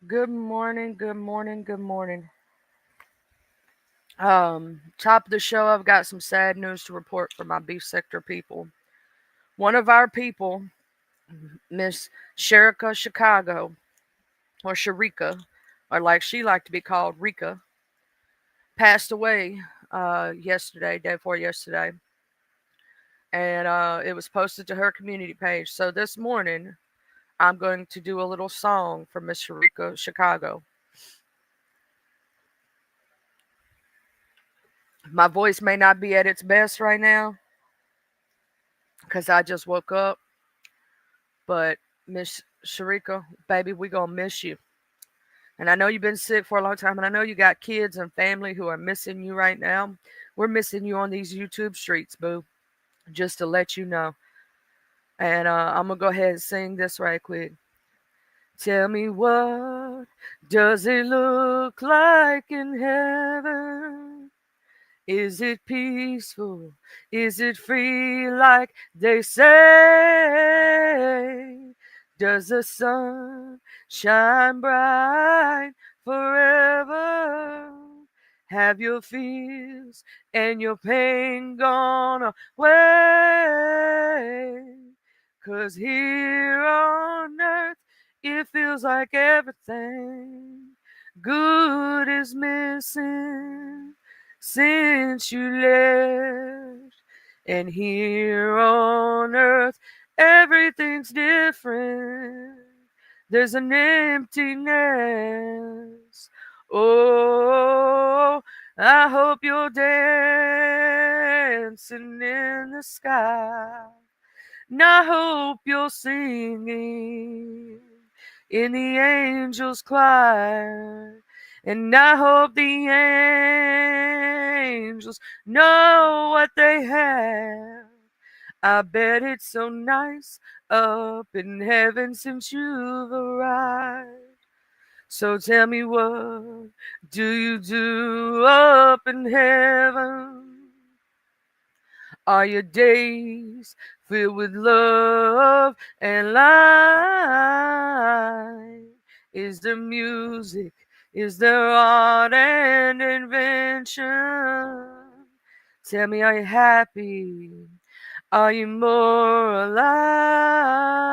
Good morning, good morning, good morning. Top of the show, I've got some sad news to report for my beef sector people. One of our people, Miss Sherika Chicago, or Sharika, or like she liked to be called, Rika, passed away yesterday, day before yesterday. And it was posted to her community page. So this morning, I'm going to do a little song for Miss Sharika Chicago. My voice may not be at its best right now because I just woke up. But Miss Sharika, baby, we gonna miss you. And I know you've been sick for a long time, and I know you got kids and family who are missing you right now. We're missing you on these YouTube streets, boo. Just to let you know. And I'm gonna go ahead and sing this right quick. Tell me what does it look like in heaven? Is it peaceful? Is it free like they say? Does the sun shine bright forever? Have your fears and your pain gone away? 'Cause here on earth it feels like everything good is missing since you left. And here on earth, everything's different. There's an emptiness. Oh, I hope you're dancing in the sky. And I hope you're singing in the angels' choir. And I hope the angels know what they have. I bet it's so nice up in heaven since you've arrived. So tell me, what do you do up in heaven? Are your days filled with love and light? Is there music? Is there art and invention? Tell me, are you happy? Are you more alive?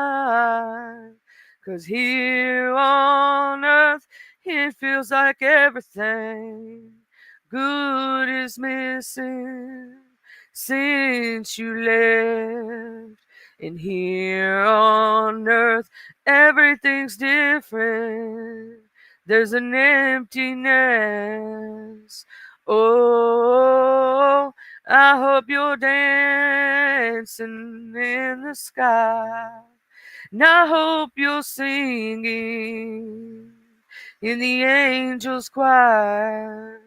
'Cause here on earth it feels like everything good is missing since you left. And here on earth everything's different. There's an emptiness. Oh, I hope you're dancing in the sky. And I hope you're singing in the angels' choir.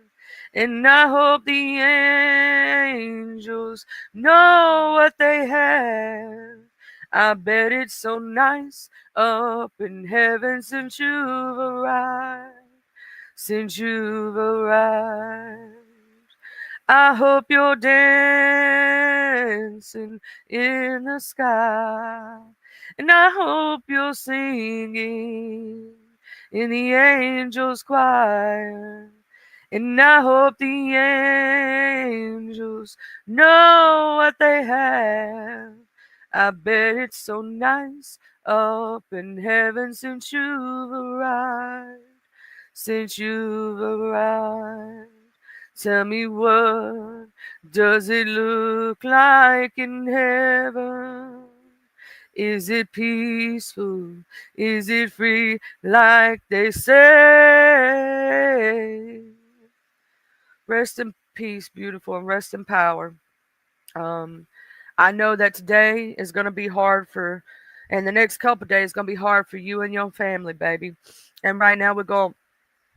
And I hope the angels know what they have. I bet it's so nice up in heaven since you've arrived. Since you've arrived. I hope you're dancing in the sky. And I hope you're singing in the angels' choir. And I hope the angels know what they have. I bet it's so nice up in heaven since you've arrived. Since you've arrived. Tell me, what does it look like in heaven? Is it peaceful? Is it free like they say? Rest in peace, beautiful, and rest in power. Um, I know that today is going to be hard for, and the next couple of days is going to be hard for you and your family, baby. And right now we're going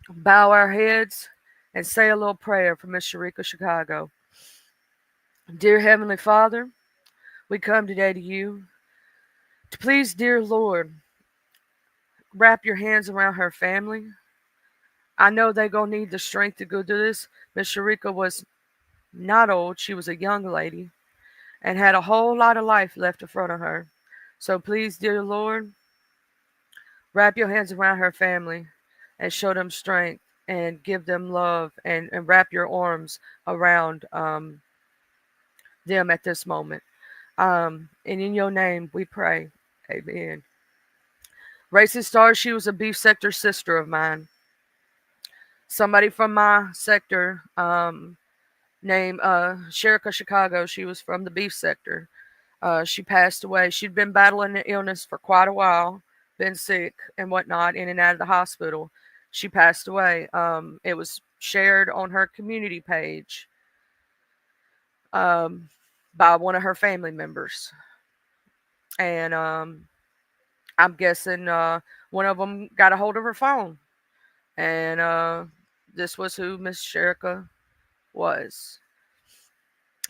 to bow our heads and say a little prayer for Miss Sharika Chicago. Dear Heavenly Father, we come today to you to please, dear Lord, wrap your hands around her family. I know they're going to need the strength to go do this. Miss Sharika was not old, she was a young lady and had a whole lot of life left in front of her. So please, dear Lord, wrap your hands around her family. and show them strength and give them love and wrap your arms around them at this moment. And in your name we pray. Amen. Racing Star, she was a beef sector sister of mine. Somebody from my sector, named Sherika Chicago, she was from the beef sector. She passed away. She'd been battling an illness for quite a while, been sick and whatnot, in and out of the hospital. She passed away. It was shared on her community page um, by one of her family members. And I'm guessing one of them got a hold of her phone. And this was who Miss Sherika was.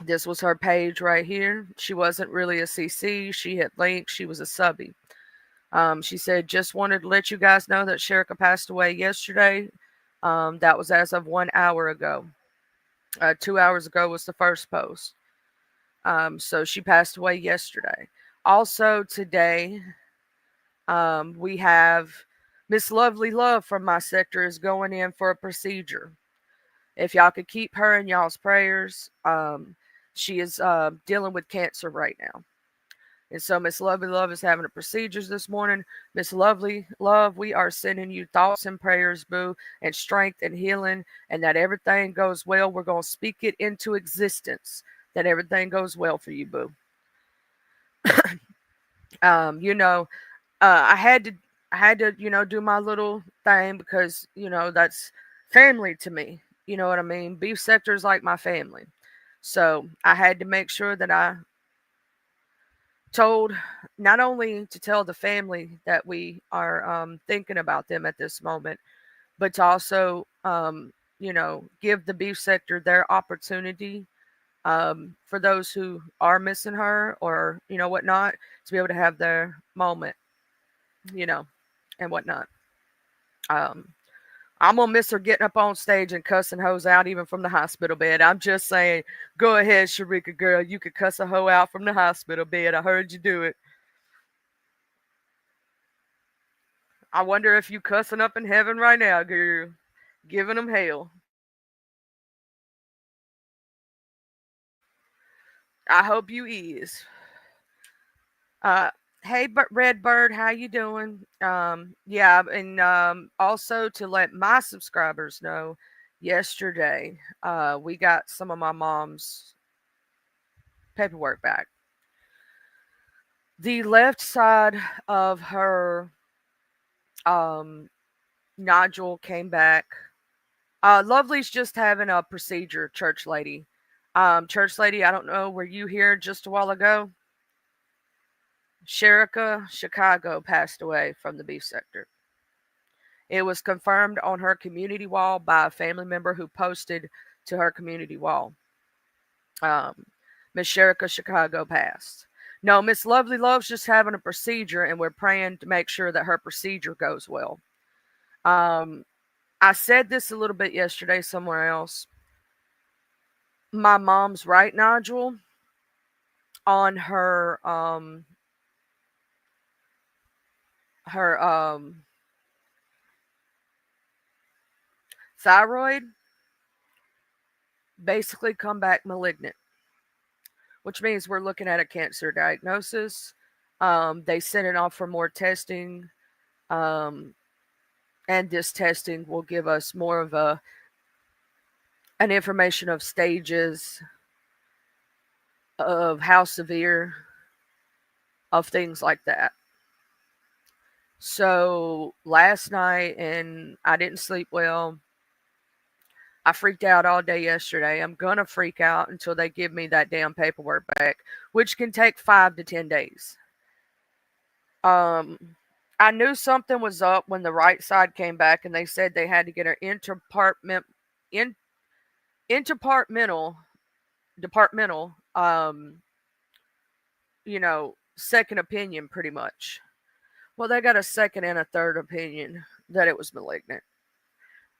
This was her page right here. She wasn't really a CC. She had links. She was a subby. She said, just wanted to let you guys know that Sherika passed away yesterday. That was as of 1 hour ago. 2 hours ago was the first post. So she passed away yesterday. Also today, we have Miss Lovely Love from my sector is going in for a procedure. If y'all could keep her in y'all's prayers, she is dealing with cancer right now. And so Miss Lovely Love is having a procedures this morning. Miss Lovely Love, we are sending you thoughts and prayers, boo, and strength and healing, and that everything goes well. We're going to speak it into existence, that everything goes well for you, boo. You know, I had to, do my little thing because, that's family to me. You know what I mean? Beef sector is like my family. So I had to make sure that I told, not only to tell the family that we are thinking about them at this moment, but to also, give the beef sector their opportunity, for those who are missing her or, whatnot, to be able to have their moment, you know, and whatnot. Um, I'm gonna miss her getting up on stage and cussing hoes out even from the hospital bed. I'm just saying, go ahead, Sharika girl, you could cuss a hoe out from the hospital bed. I heard you do it. I wonder if you cussing up in heaven right now, girl, giving them hell. I hope you is. Uh, hey, Red Bird, how you doing? Yeah, and also to let my subscribers know, yesterday we got some of my mom's paperwork back. The left side of her um, nodule came back. Lovely's just having a procedure, church lady. Church lady, I don't know, were you here just a while ago? Sherika Chicago passed away from the beef sector. It was confirmed on her community wall by a family member who posted to her community wall. Miss Sherika Chicago passed. No, Miss Lovely Love's just having a procedure, and we're praying to make sure that her procedure goes well. I said this a little bit yesterday somewhere else. My mom's right nodule on her thyroid basically come back malignant, which means we're looking at a cancer diagnosis. They sent it off for more testing, um, and this testing will give us more of an information of stages of how severe of things like that. So last night, and I didn't sleep well. I freaked out all day yesterday. I'm gonna freak out until they give me that damn paperwork back, which can take 5 to 10 days. Um, I knew something was up when the right side came back, and they said they had to get an in, interdepartmental departmental second opinion, pretty much. Well, they got a second and a third opinion that it was malignant.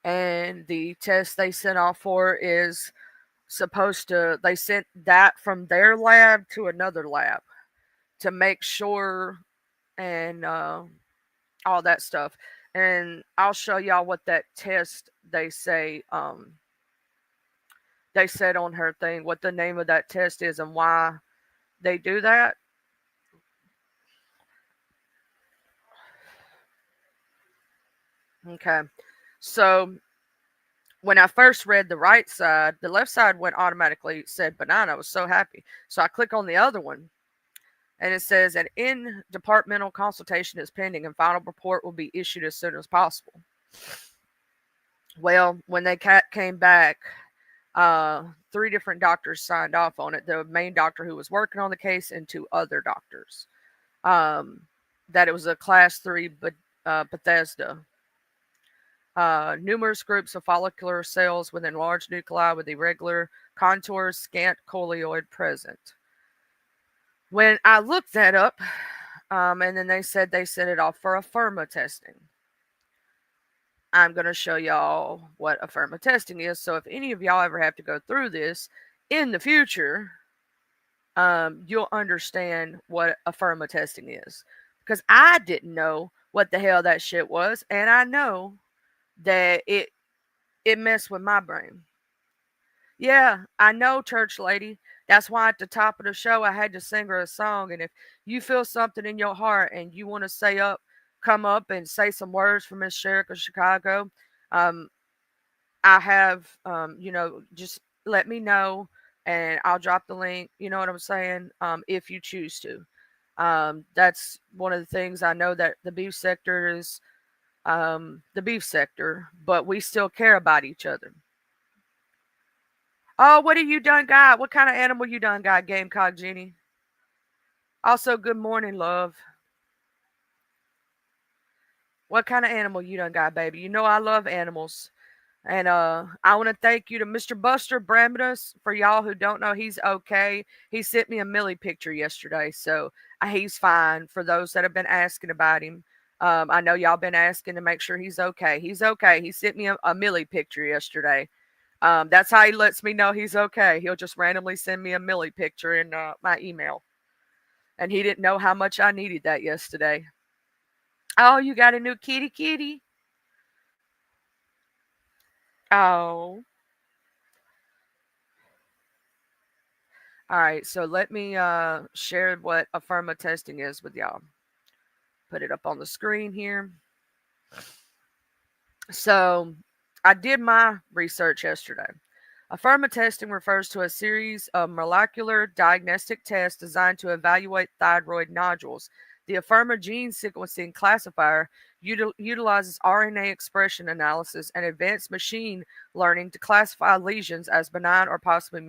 And the test they sent off for is they sent that from their lab to another lab to make sure, and all that stuff. And I'll show y'all what that test they say they said on her thing, what the name of that test is and why they do that. Okay. So when I first read the right side, the left side went automatically said benign. I was so happy. So I click on the other one and it says an in departmental consultation is pending and final report will be issued as soon as possible. Well, when they came back, three different doctors signed off on it. The main doctor who was working on the case and two other doctors. Um, that it was a class 3 Bethesda. Numerous groups of follicular cells with enlarged nuclei with irregular contours, scant colloid present. When I looked that up, and then they said it off for Afirma testing. I'm going to show y'all what Afirma testing is. So if any of y'all ever have to go through this in the future, you'll understand what Afirma testing is. Because I didn't know what the hell that shit was, and I know that it messed with my brain. Yeah, I know, church lady. That's why at the top of the show I had to sing her a song. And if you feel something in your heart and you want to come up and say some words for Miss Sherrick of Chicago, um, I have, just let me know and I'll drop the link. You know what I'm saying? If you choose to. That's one of the things I know that the beef sector is the beef sector, but we still care about each other. Oh, what have you done, got? What kind of animal you done got, Gamecock Jenny? Also, good morning, love. What kind of animal you done got, baby? You know I love animals. And I want to thank you to Mr. Buster Bramidus. For y'all who don't know, he's okay. He sent me a Millie picture yesterday, so he's fine. For those that have been asking about him, I know y'all been asking to make sure he's okay. He's okay. He sent me a Millie picture yesterday. That's how he lets me know he's okay. He'll just randomly send me a Millie picture in my email. And he didn't know how much I needed that yesterday. Oh, you got a new kitty? Oh. All right, so let me share what Afirma testing is with y'all. Put it up on the screen here. So I did my research yesterday. Afirma testing refers to a series of molecular diagnostic tests designed to evaluate thyroid nodules. The Afirma gene sequencing classifier utilizes RNA expression analysis and advanced machine learning to classify lesions as benign or possibly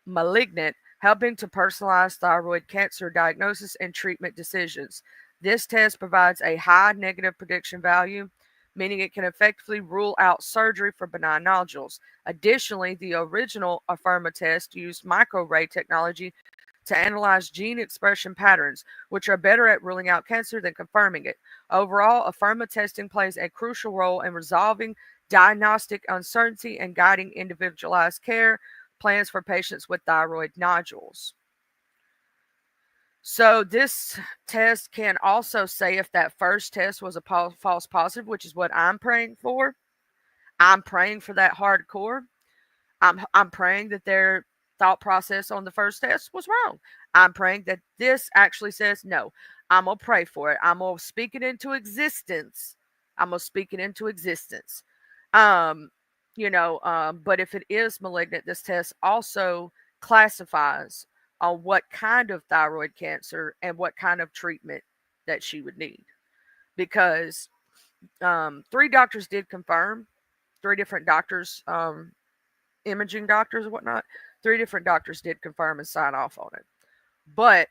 malignant, helping to personalize thyroid cancer diagnosis and treatment decisions. This test provides a high negative prediction value, meaning it can effectively rule out surgery for benign nodules. Additionally, the original Afirma test used microarray technology to analyze gene expression patterns, which are better at ruling out cancer than confirming it. Overall, Afirma testing plays a crucial role in resolving diagnostic uncertainty and guiding individualized care plans for patients with thyroid nodules. So this test can also say if that first test was a false positive, which is what I'm praying for. I'm praying for that hardcore. I'm praying that their thought process on the first test was wrong. I'm praying that this actually says no. I'm gonna pray for it. I'm gonna speak it into existence. I'm gonna speak it into existence. Um, but if it is malignant, this test also classifies on what kind of thyroid cancer and what kind of treatment that she would need. Because three doctors did confirm, three different doctors, imaging doctors and whatnot, three different doctors did confirm and sign off on it. But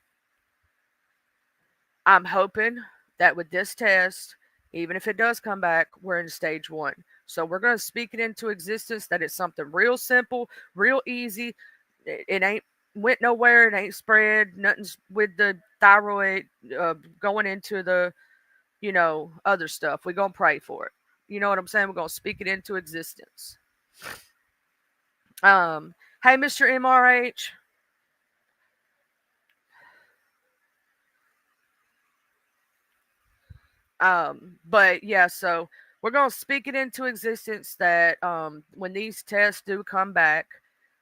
I'm hoping that with this test, even if it does come back, we're in stage 1. So we're going to speak it into existence that it's something real simple, real easy. It ain't went nowhere. It ain't spread. Nothing's with the thyroid going into the, other stuff. We're going to pray for it. You know what I'm saying? We're going to speak it into existence. Hey, Mr. MRH. But yeah, so we're gonna speak it into existence that when these tests do come back,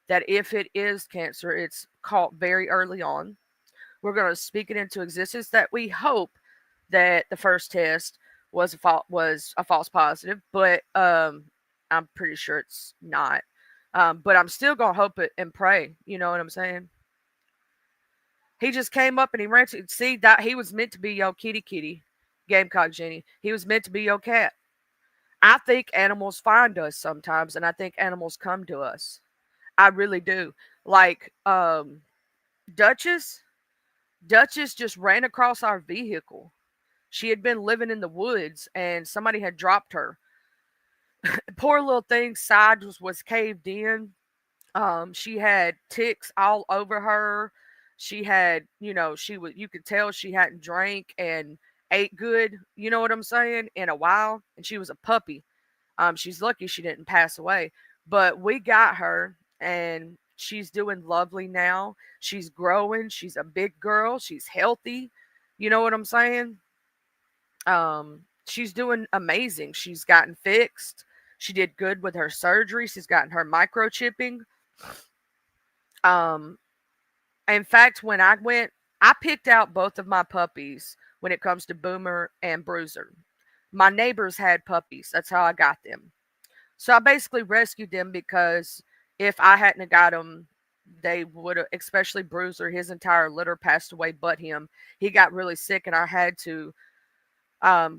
that if it is cancer, it's caught very early on. We're gonna speak it into existence that we hope that the first test was a false positive, but I'm pretty sure it's not. But I'm still gonna hope it and pray. You know what I'm saying? He just came up and he ran to see that he was meant to be your kitty kitty, Gamecock Jenny. He was meant to be your cat. I think animals find us sometimes, and I think animals come to us. I really do. Like Duchess, Duchess just ran across our vehicle. She had been living in the woods, and somebody had dropped her. Poor little thing's side was caved in. She had ticks all over her. She had, she was. You could tell she hadn't drank and ate good. You know what I'm saying? In a while, and she was a puppy. She's lucky she didn't pass away, but we got her, and she's doing lovely now. She's growing. She's a big girl. She's healthy. You know what I'm saying? She's doing amazing. She's gotten fixed. She did good with her surgery. She's gotten her microchipping. Um, in fact, when I picked out both of my puppies when it comes to Boomer and Bruiser. My neighbors had puppies. That's how I got them. So I basically rescued them because if I hadn't have got them, they would have, especially Bruiser, his entire litter passed away but him. He got really sick and I had to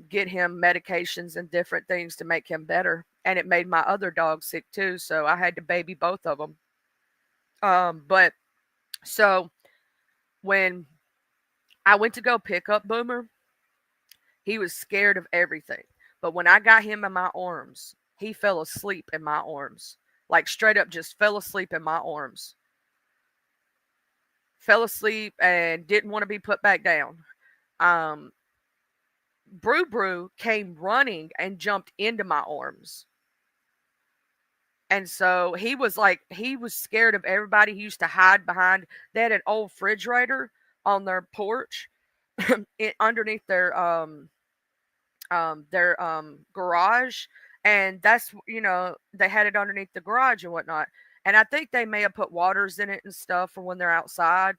get him medications and different things to make him better. And it made my other dog sick too. So I had to baby both of them. But so when I went to go pick up Boomer, he was scared of everything. But when I got him in my arms, he fell asleep in my arms. Like straight up just fell asleep in my arms. Fell asleep and didn't want to be put back down. Um, Brew Brew came running and jumped into my arms. And so he was scared of everybody. He used to hide behind, they had an old refrigerator on their porch underneath their garage, and that's, they had it underneath the garage and whatnot. And I think they may have put waters in it and stuff for when they're outside.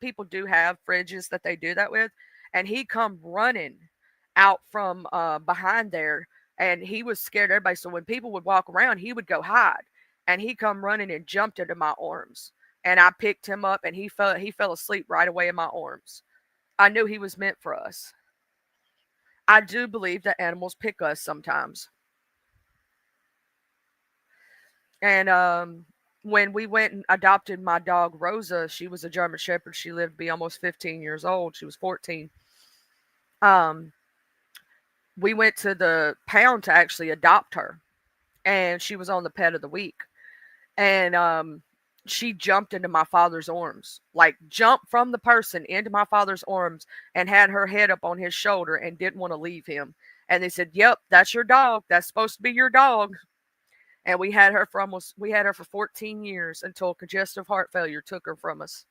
People do have fridges that they do that with. And he come running out from behind there, and he was scared of everybody. So when people would walk around, he would go hide, and he come running and jumped into my arms. And I picked him up, and he fell asleep right away in my arms. I knew he was meant for us. I do believe that animals pick us sometimes. And when we went and adopted my dog Rosa, she was a German Shepherd. She lived to be almost 15 years old. She was 14. Um, we went to the pound to actually adopt her, and she was on the pet of the week. And she jumped into my father's arms, like jumped from the person into my father's arms, and had her head up on his shoulder and didn't want to leave him. And they said, "Yep, that's your dog. That's supposed to be your dog." And we had her for 14 years until congestive heart failure took her from us.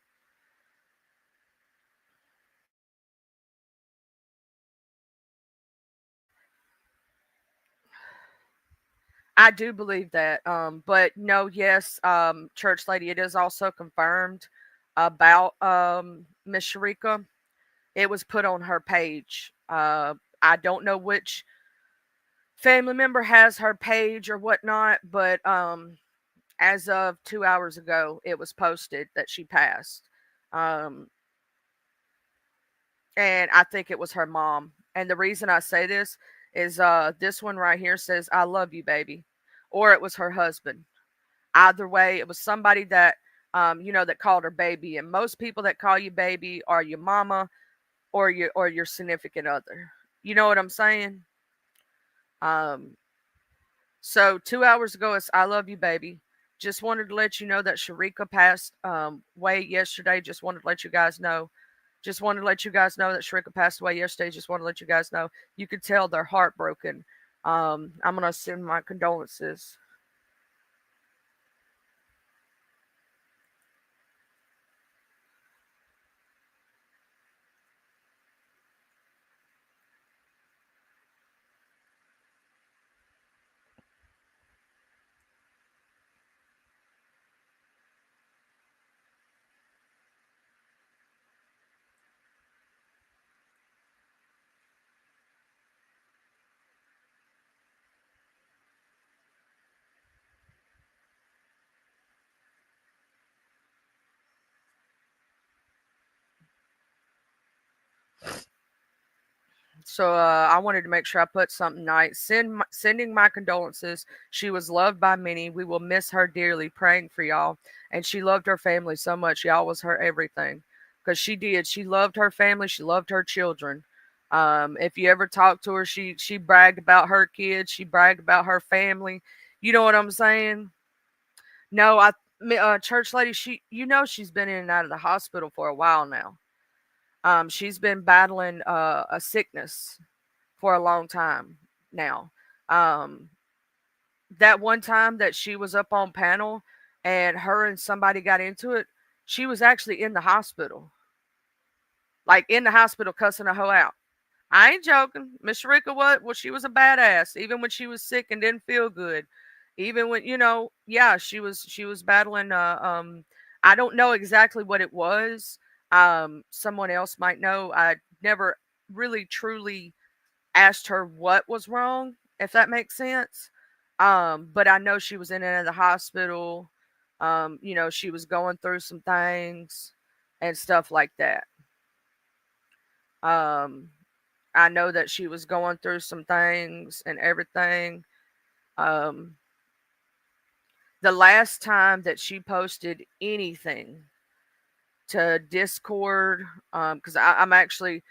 I do believe that. But no, yes, church lady, it is also confirmed about Miss Sharika. It was put on her page. I don't know which family member has her page or whatnot, but as of 2 hours ago, it was posted that she passed. Um, and I think it was her mom. And the reason I say this is this one right here says, "I love you, baby," or it was her husband. Either way, it was somebody that that called her baby. And most people that call you baby are your mama or your significant other. You know what I'm saying? Um, so 2 hours ago, it's "I love you, baby." Just wanted to let you know that Sharika passed away yesterday. Just wanted to let you guys know. Just wanted to let you guys know that Sharika passed away yesterday. Just wanted to let you guys know. You could tell they're heartbroken. I'm gonna send my condolences. So I wanted to make sure I put something nice. Sending my condolences. She was loved by many. We will miss her dearly. Praying for y'all. And she loved her family so much. Y'all was her everything. Because she did. She loved her family. She loved her children. If you ever talked to her, she bragged about her kids. She bragged about her family. You know what I'm saying? No, church lady. She's been in and out of the hospital for a while now. She's been battling a sickness for a long time now. Um, that one time that she was up on panel and her and somebody got into it, she was actually in the hospital, like in the hospital cussing a hoe out. I ain't joking. Miss Sharika, what? Well, she was a badass, even when she was sick and didn't feel good. Even when yeah, she was battling. I don't know exactly what it was. Someone else might know. I never really truly asked her what was wrong, if that makes sense. But I know she was in and out of the hospital. She was going through some things and stuff like that. Um, I know that she was going through some things and everything. Um, the last time that she posted anything to Discord, because I'm actually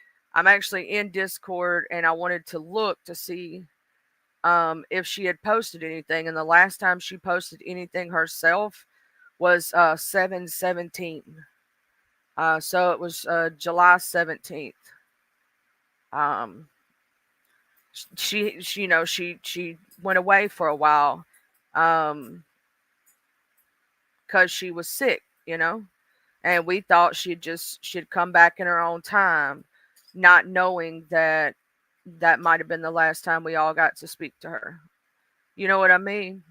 in Discord and I wanted to look to see if she had posted anything, and the last time she posted anything herself was 7/17. So it was July 17th. Um, she went away for a while, um, because she was sick, and we thought she'd come back in her own time, not knowing that that might have been the last time we all got to speak to her. You know what I mean?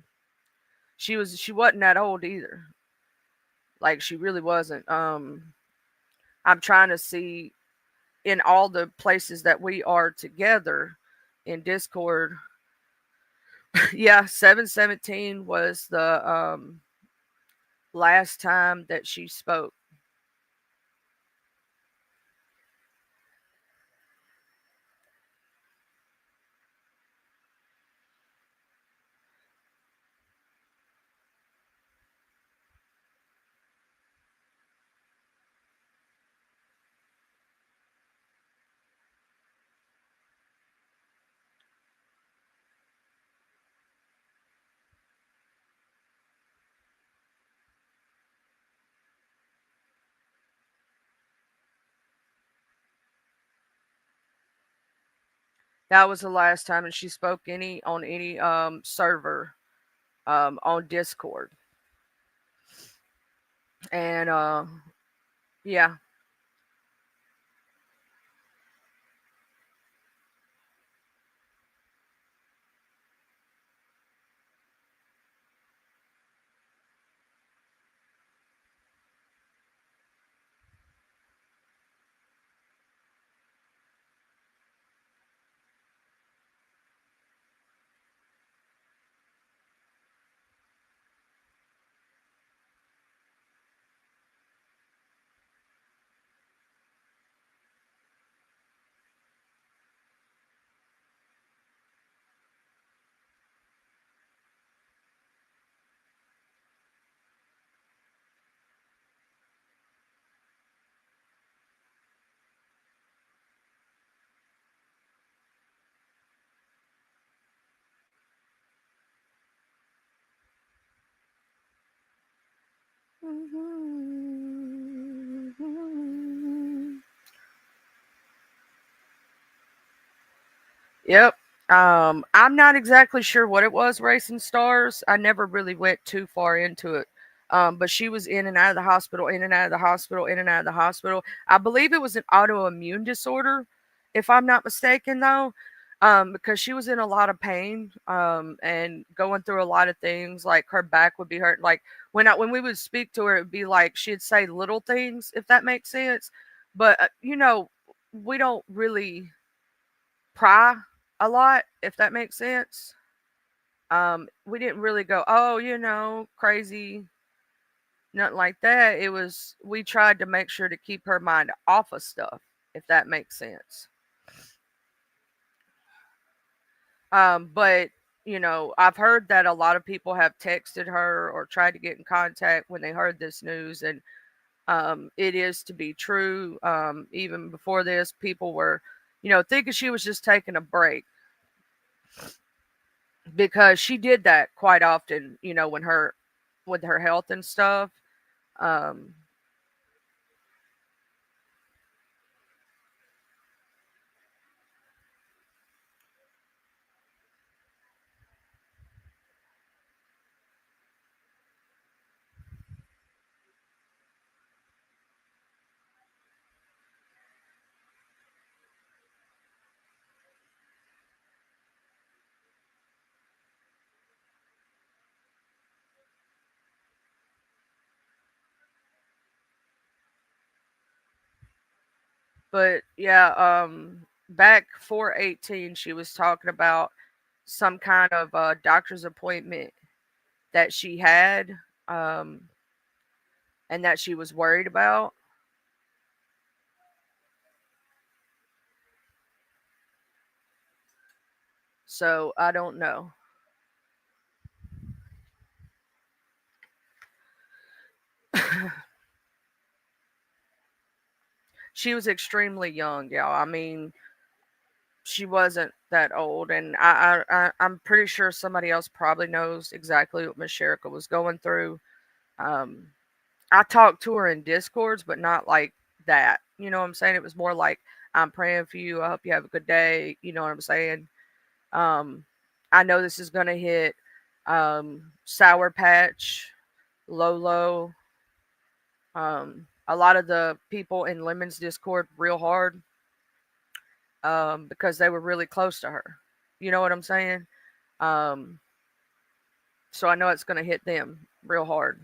She wasn't that old either. Like she really wasn't. I'm trying to see in all the places that we are together in Discord. Yeah, 7/17 was the last time that she spoke. That was the last time that she spoke any server on Discord. And yeah, yep. I'm not exactly sure what it was, Racing Stars. I never really went too far into it. But she was in and out of the hospital, in and out of the hospital, in and out of the hospital. I believe it was an autoimmune disorder, if I'm not mistaken, though, because she was in a lot of pain, and going through a lot of things. Like her back would be hurt. Like when we would speak to her, it'd be like she'd say little things, if that makes sense. But we don't really pry a lot, if that makes sense. We didn't really go, oh, crazy, nothing like that. It was we tried to make sure to keep her mind off of stuff, if that makes sense. But I've heard that a lot of people have texted her or tried to get in contact when they heard this news, and it is to be true. Even before this, people were, thinking she was just taking a break because she did that quite often. When her with her health and stuff. Um, but yeah, back 418, she was talking about some kind of doctor's appointment that she had, um, and that she was worried about. So I don't know. She was extremely young, y'all. I mean, she wasn't that old, and I'm pretty sure somebody else probably knows exactly what Miss Sherika was going through. Um, I talked to her in discords, but not like that. You know what I'm saying? It was more like, I'm praying for you. I hope you have a good day. You know what I'm saying? Um, I know this is gonna hit Sour Patch, Lolo, a lot of the people in Lemon's Discord real hard, because they were really close to her. You know what I'm saying? Um, so I know it's gonna hit them real hard.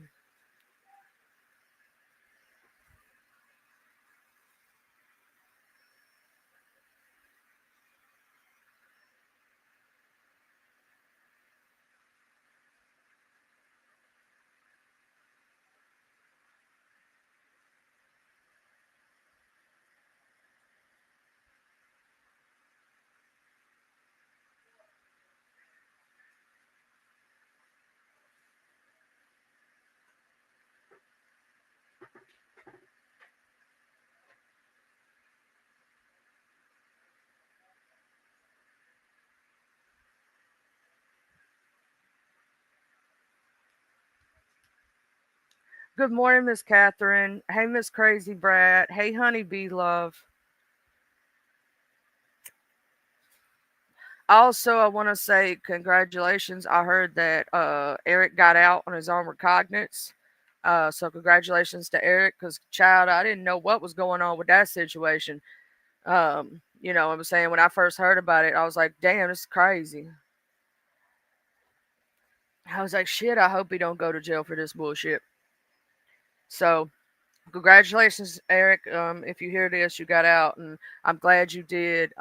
Good morning, Miss Catherine. Hey, Miss Crazy Brat. Hey, Honey Bee Love. Also, I want to say congratulations. I heard that Eric got out on his own recognizance. So congratulations to Eric, because child, I didn't know what was going on with that situation. I'm saying, when I first heard about it, I was like, damn, this is crazy. I was like, shit, I hope he don't go to jail for this bullshit. So congratulations, Eric. If you hear this, you got out, and I'm glad you did.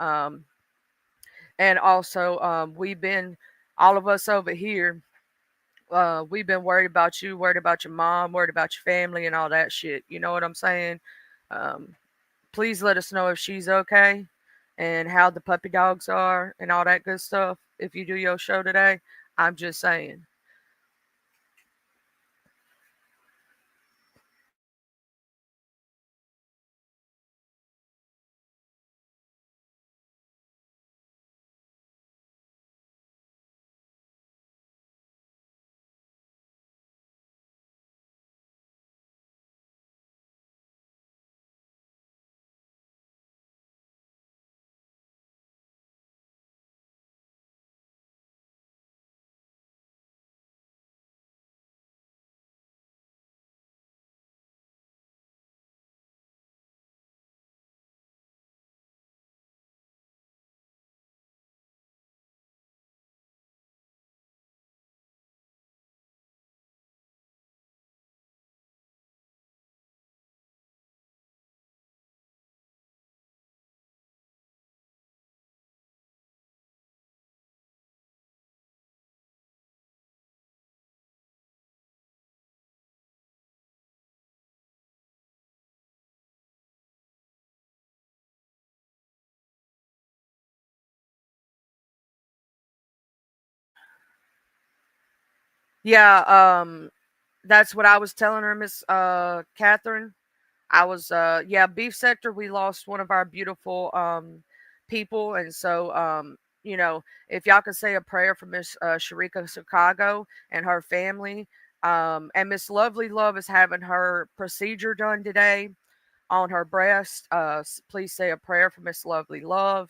And also, we've been, all of us over here, we've been worried about you, worried about your mom, worried about your family, and all that shit. You know what I'm saying? Um, please let us know if she's okay and how the puppy dogs are and all that good stuff. If you do your show today, I'm just saying. Yeah, that's what I was telling her, Miss Catherine. I was yeah, beef sector, we lost one of our beautiful people, and so you know, if y'all could say a prayer for Miss Sharika Chicago and her family. And Miss Lovely Love is having her procedure done today on her breast. Please say a prayer for Miss Lovely Love.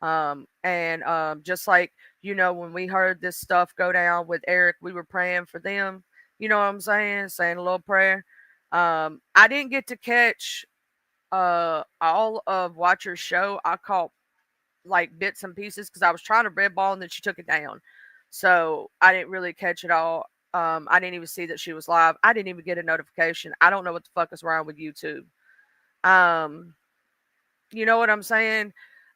And just like, you know, when we heard this stuff go down with Eric, we were praying for them. You know what I'm saying? Saying a little prayer. I didn't get to catch all of Watcher's show. I caught like bits and pieces because I was trying to red ball and then she took it down. So I didn't really catch it all. I didn't even see that she was live. I didn't even get a notification. I don't know what the fuck is wrong with YouTube. Um, you know what I'm saying?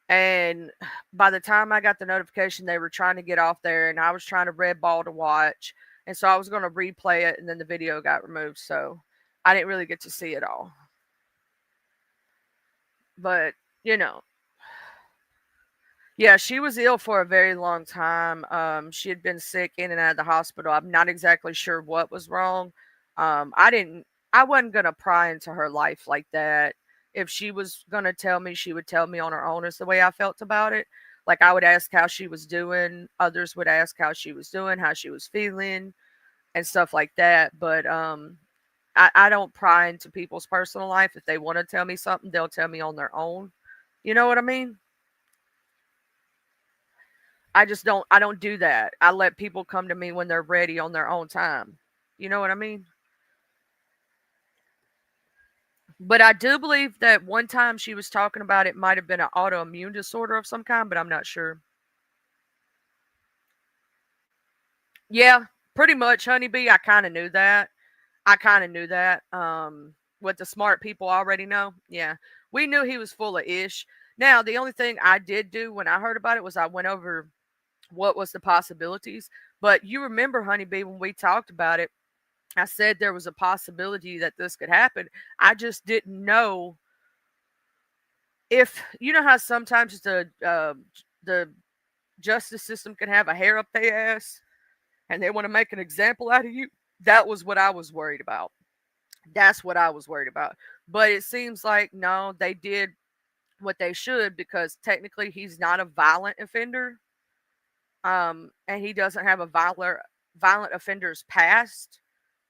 And by the time I got the notification, they were trying to get off there, and I was trying to red ball to watch. And so I was going to replay it, and then the video got removed. So I didn't really get to see it all. But, you know, yeah, she was ill for a very long time. She had been sick in and out of the hospital. I'm not exactly sure what was wrong. I wasn't gonna pry into her life like that. If she was gonna tell me, she would tell me on her own. Is the way I felt about it. Like I would ask how she was doing. Others would ask how she was doing, how she was feeling, and stuff like that. But I don't pry into people's personal life. If they want to tell me something, they'll tell me on their own. You know what I mean? I don't do that. I let people come to me when they're ready on their own time. You know what I mean? But I do believe that one time she was talking about it might have been an autoimmune disorder of some kind, but I'm not sure. Yeah, pretty much, honeybee. I kind of knew that. I kind of knew that. What the smart people already know. Yeah, we knew he was full of ish. Now, the only thing I did do when I heard about it was I went over what was the possibilities. But you remember, honeybee, when we talked about it, I said there was a possibility that this could happen. I just didn't know if you know how sometimes the justice system can have a hair up their ass and they want to make an example out of you. That was what I was worried about. That's what I was worried about. But it seems like no, they did what they should because technically he's not a violent offender. And he doesn't have a violent offender's past.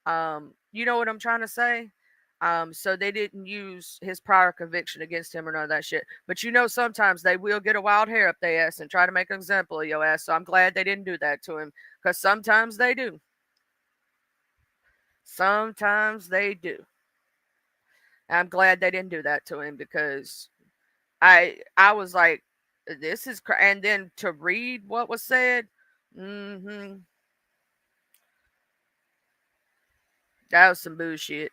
You know what I'm trying to say? So they didn't use his prior conviction against him or none of that shit. But you know, sometimes they will get a wild hair up their ass and try to make an example of your ass. So I'm glad they didn't do that to him because sometimes they do. Sometimes they do. I'm glad they didn't do that to him because I was like, this is and then to read what was said, mm-hmm, that was some bullshit.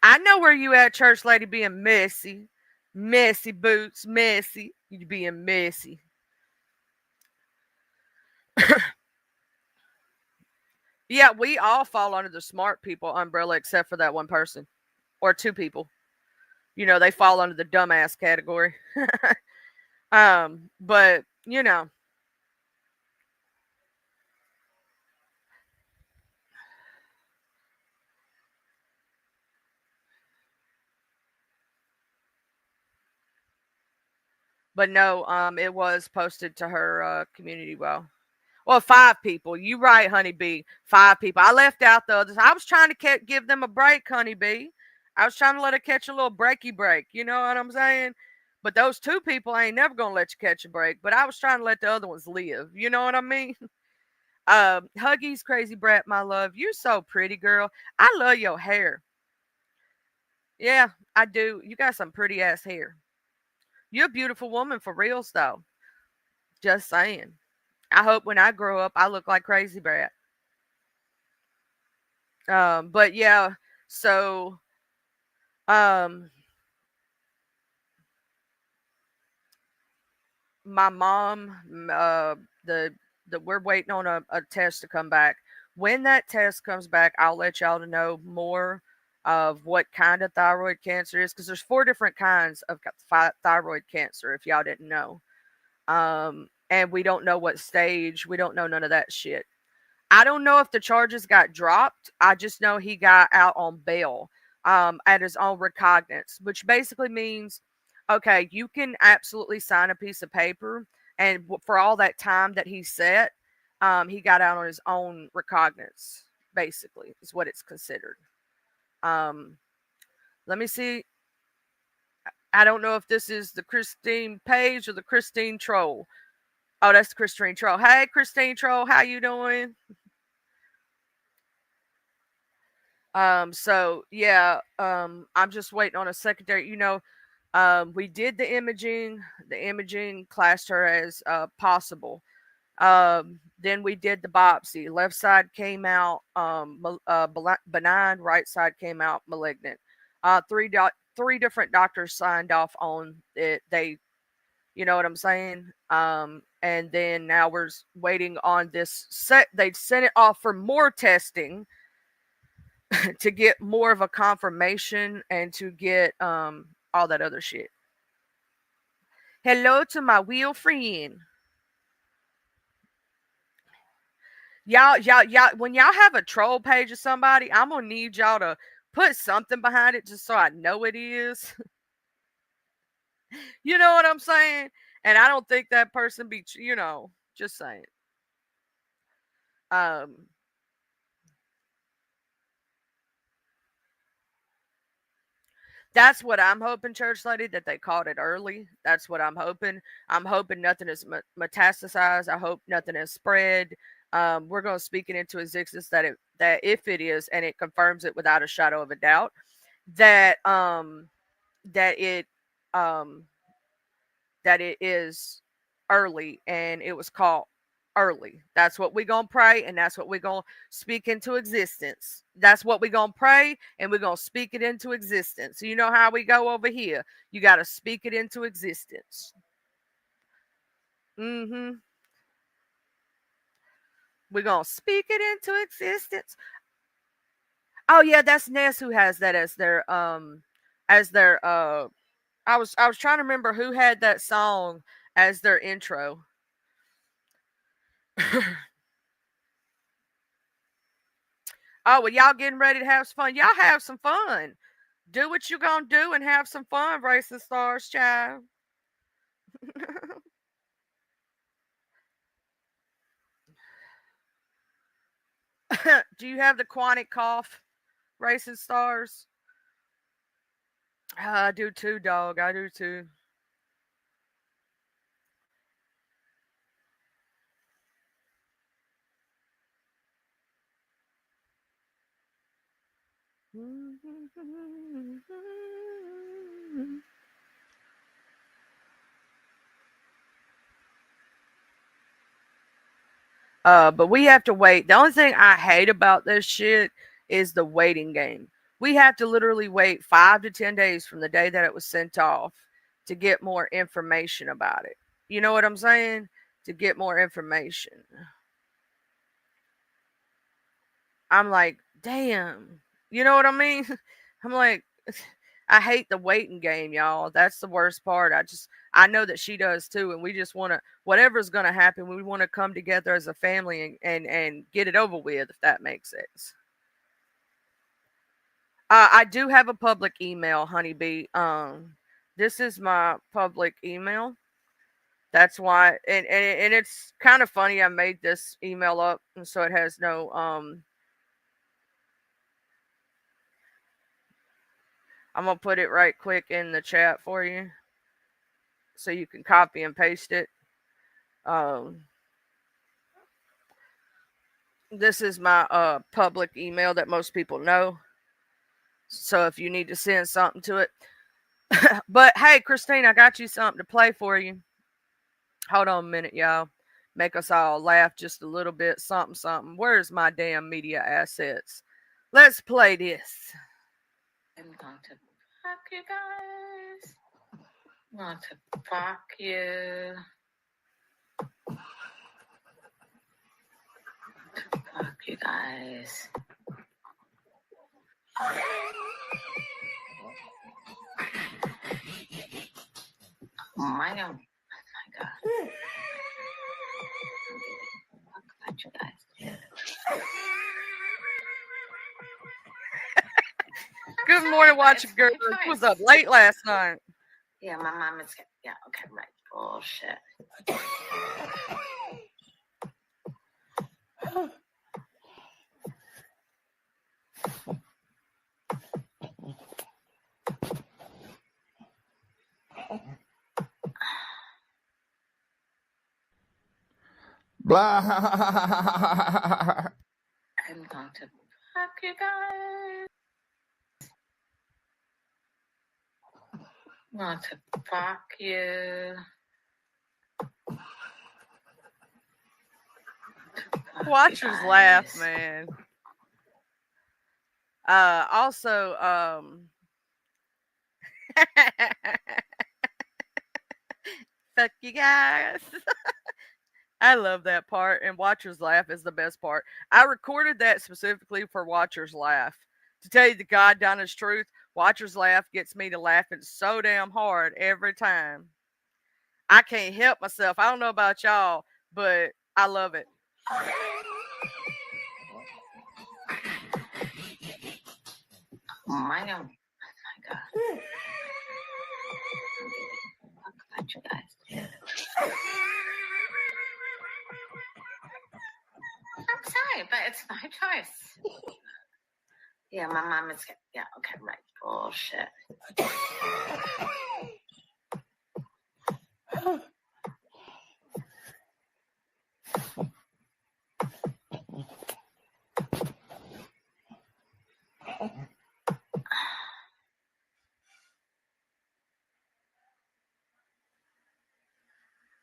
I know where you at, church lady, being messy. Messy boots, messy. You being messy. Yeah, we all fall under the smart people umbrella except for that one person or two people. You know, they fall under the dumbass category. But you know, but no, it was posted to her community well. Well, five people. You right, honeybee. Five people. I left out the others. I was trying to give them a break, honeybee. I was trying to let her catch a little breaky break. You know what I'm saying? But those two people ain't never gonna let you catch a break. But I was trying to let the other ones live. You know what I mean? Huggies, crazy brat, my love. You're so pretty, girl. I love your hair. Yeah, I do. You got some pretty ass hair. You're a beautiful woman for reals, though. Just saying. I hope when I grow up, I look like crazy brat. But yeah, so um, my mom, the we're waiting on a test to come back. When that test comes back, I'll let y'all to know more of what kind of thyroid cancer is because there's four different kinds of thyroid cancer. If y'all didn't know, and we don't know what stage. We don't know none of that shit. I don't know if the charges got dropped. I just know he got out on bail at his own recognizance, which basically means, okay, you can absolutely sign a piece of paper, and for all that time that he set, he got out on his own recognizance. Basically, is what it's considered. Um, Let me see. I don't know if this is the Christine Page or the Christine Troll. Oh, that's Christine Troll. Hey, Christine Troll, how you doing? So yeah, I'm just waiting on a secondary. We did the imaging. The imaging classed her as possible. Then we did the biopsy. Left side came out benign. Right side came out malignant. Three different doctors signed off on it. They, you know what I'm saying? And then now we're waiting on this set. They sent it off for more testing to get more of a confirmation and to get all that other shit. Hello to my wheel friend. Y'all, when y'all have a troll page of somebody, I'm gonna need y'all to put something behind it just so I know it is. You know what I'm saying? And I don't think that person be, just saying. Um, That's what I'm hoping, church lady, that they caught it early. That's what I'm hoping. I'm hoping nothing is metastasized. I hope nothing is spread. We're going to speak it into existence that if it is, and it confirms it without a shadow of a doubt, that that it um that it is early and it was caught early. That's what we're going to pray, and that's what we're going to speak into existence. That's what we're going to pray, and we're going to speak it into existence. You know how we go over here. You got to speak it into existence. Mm-hmm. We're going to speak it into existence. Oh, yeah, that's Ness who has that as their I was trying to remember who had that song as their intro. Oh, well, y'all getting ready to have some fun. Y'all have some fun. Do what you gonna do and have some fun, Racing Stars, child. Do you have the chronic cough, Racing Stars? I do too, dog. I do too. But we have to wait. The only thing I hate about this shit is the waiting game. We have to literally wait 5 to 10 days from the day that it was sent off to get more information about it. You know what I'm saying? To get more information. I'm like, damn. You know what I mean? I'm like, I hate the waiting game, y'all. That's the worst part. I know that she does too, and we just want to, whatever's going to happen, we want to come together as a family and get it over with, if that makes sense. I do have a public email, Honeybee. This is my public email. That's why, and it's kind of funny. I made this email up, and so it has no I'm gonna put it right quick in the chat for you, so you can copy and paste it. Um, this is my public email that most people know. So if you need to send something to it, but hey, Christine, I got you something to play for you. Hold on a minute, y'all. Make us all laugh just a little bit. Something, something. Where's my damn media assets? Let's play this. I'm going to fuck you guys. I'm going to fuck you. Fuck you guys. Oh my god. Good morning, watching girl. She was up late last night. Yeah, my mom is. Yeah, okay, right. Bullshit. Blah. I'm going to fuck you guys. I'm going to fuck you. Watchers laugh, man. Also, fuck you guys. I love that part, and Watchers Laugh is the best part. I recorded that specifically for Watchers Laugh. To tell you the God honest truth, Watchers Laugh gets me to laughing so damn hard every time. I can't help myself. I don't know about y'all, but I love it. My God. Fuck you guys. I'm sorry, but it's my choice. Yeah, my mom is. Yeah, okay, right. Bullshit.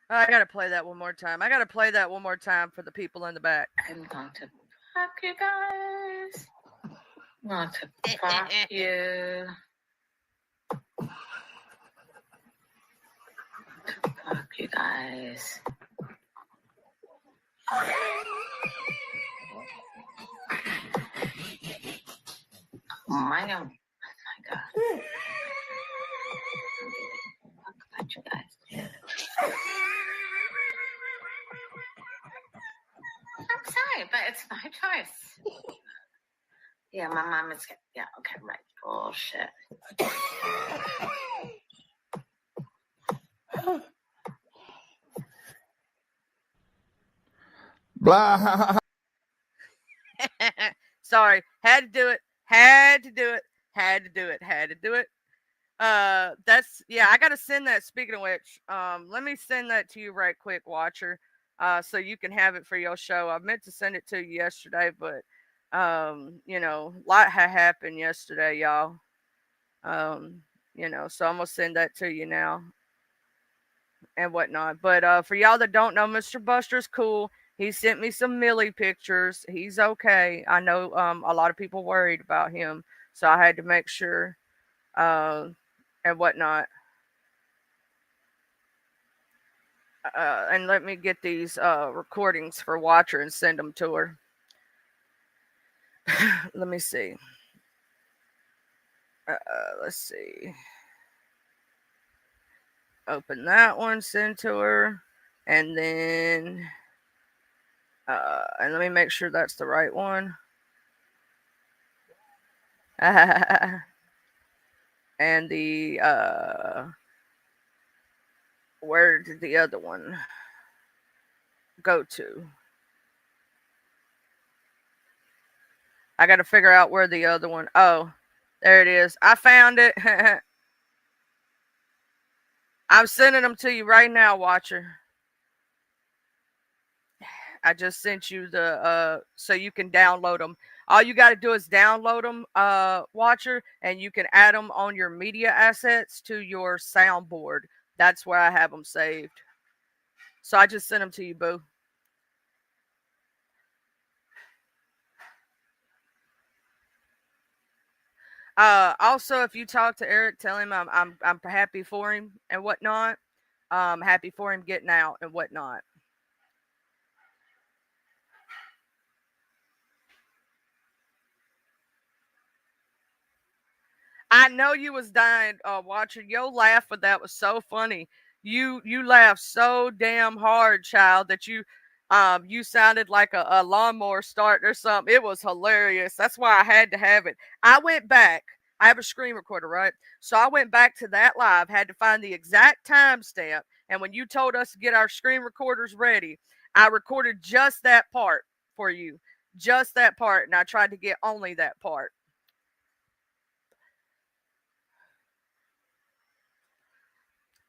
I gotta play that one more time. I gotta play that one more time for the people in the back. I'm going to fuck you guys. I'm going to fuck you. Fuck you guys. My God. Fuck you guys. I'm sorry, but it's my choice. Yeah, my mom is. Yeah, okay, right. Bullshit. Blah. Sorry, had to do it. Had to do it. Had to do it. Had to do it. That's yeah. I gotta send that. Speaking of which, let me send that to you right quick, Watcher. So you can have it for your show. I meant to send it to you yesterday, but you know, a lot had happened yesterday, y'all. Um, you know, so I'm gonna send that to you now and whatnot. But for y'all that don't know, Mr. Buster's cool. He sent me some Millie pictures. He's okay. I know a lot of people worried about him, so I had to make sure and whatnot. And let me get these recordings for Watcher and send them to her. Let me see. Let's see. Open that one, send to her, and then and let me make sure that's the right one. And the where did the other one go to? I got to figure out where the other one. Oh, there it is. I found it. I'm sending them to you right now, Watcher. I just sent you the so you can download them. All you got to do is download them, Watcher, and you can add them on your media assets to your soundboard. That's where I have them saved. So I just sent them to you, boo. Also, if you talk to Eric, tell him I'm happy for him and whatnot. Happy for him getting out and whatnot. I know you was dying watching your laugh, but that was so funny. You laughed so damn hard, child, that you sounded like a lawnmower starting or something. It was hilarious. That's why I had to have it. I went back. I have a screen recorder, right? So I went back to that live, had to find the exact timestamp. And when you told us to get our screen recorders ready, I recorded just that part for you. Just that part. And I tried to get only that part.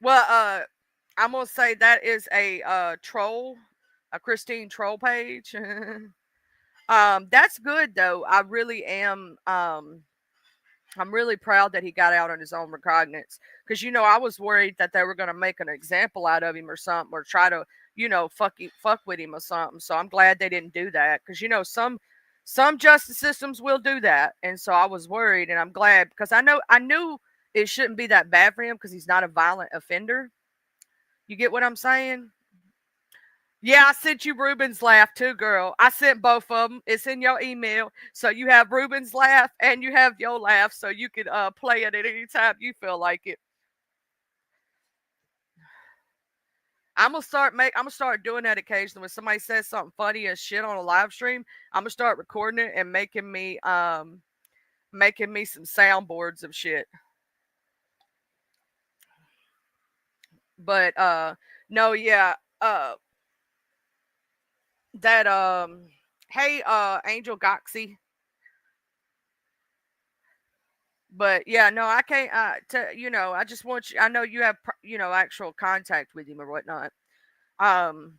Well, I'm going to say that is a troll, a Christine troll page. That's good, though. I really am. I'm really proud that he got out on his own recognizance because I was worried that they were going to make an example out of him or something, or try to fuck with him or something. So I'm glad they didn't do that because some justice systems will do that, and so I was worried, and I'm glad because I knew it shouldn't be that bad for him because he's not a violent offender. You get what I'm saying? Yeah, I sent you Ruben's laugh too, girl. I sent both of them. It's in your email. So you have Ruben's laugh and you have your laugh, so you can play it at any time you feel like it. I'm gonna start doing that occasionally when somebody says something funny as shit on a live stream. I'm gonna start recording it and making me some soundboards of shit. But no, yeah. That hey Angel Goxie. But yeah, no, I can't. I just want you. I know you have, actual contact with him or whatnot. Um,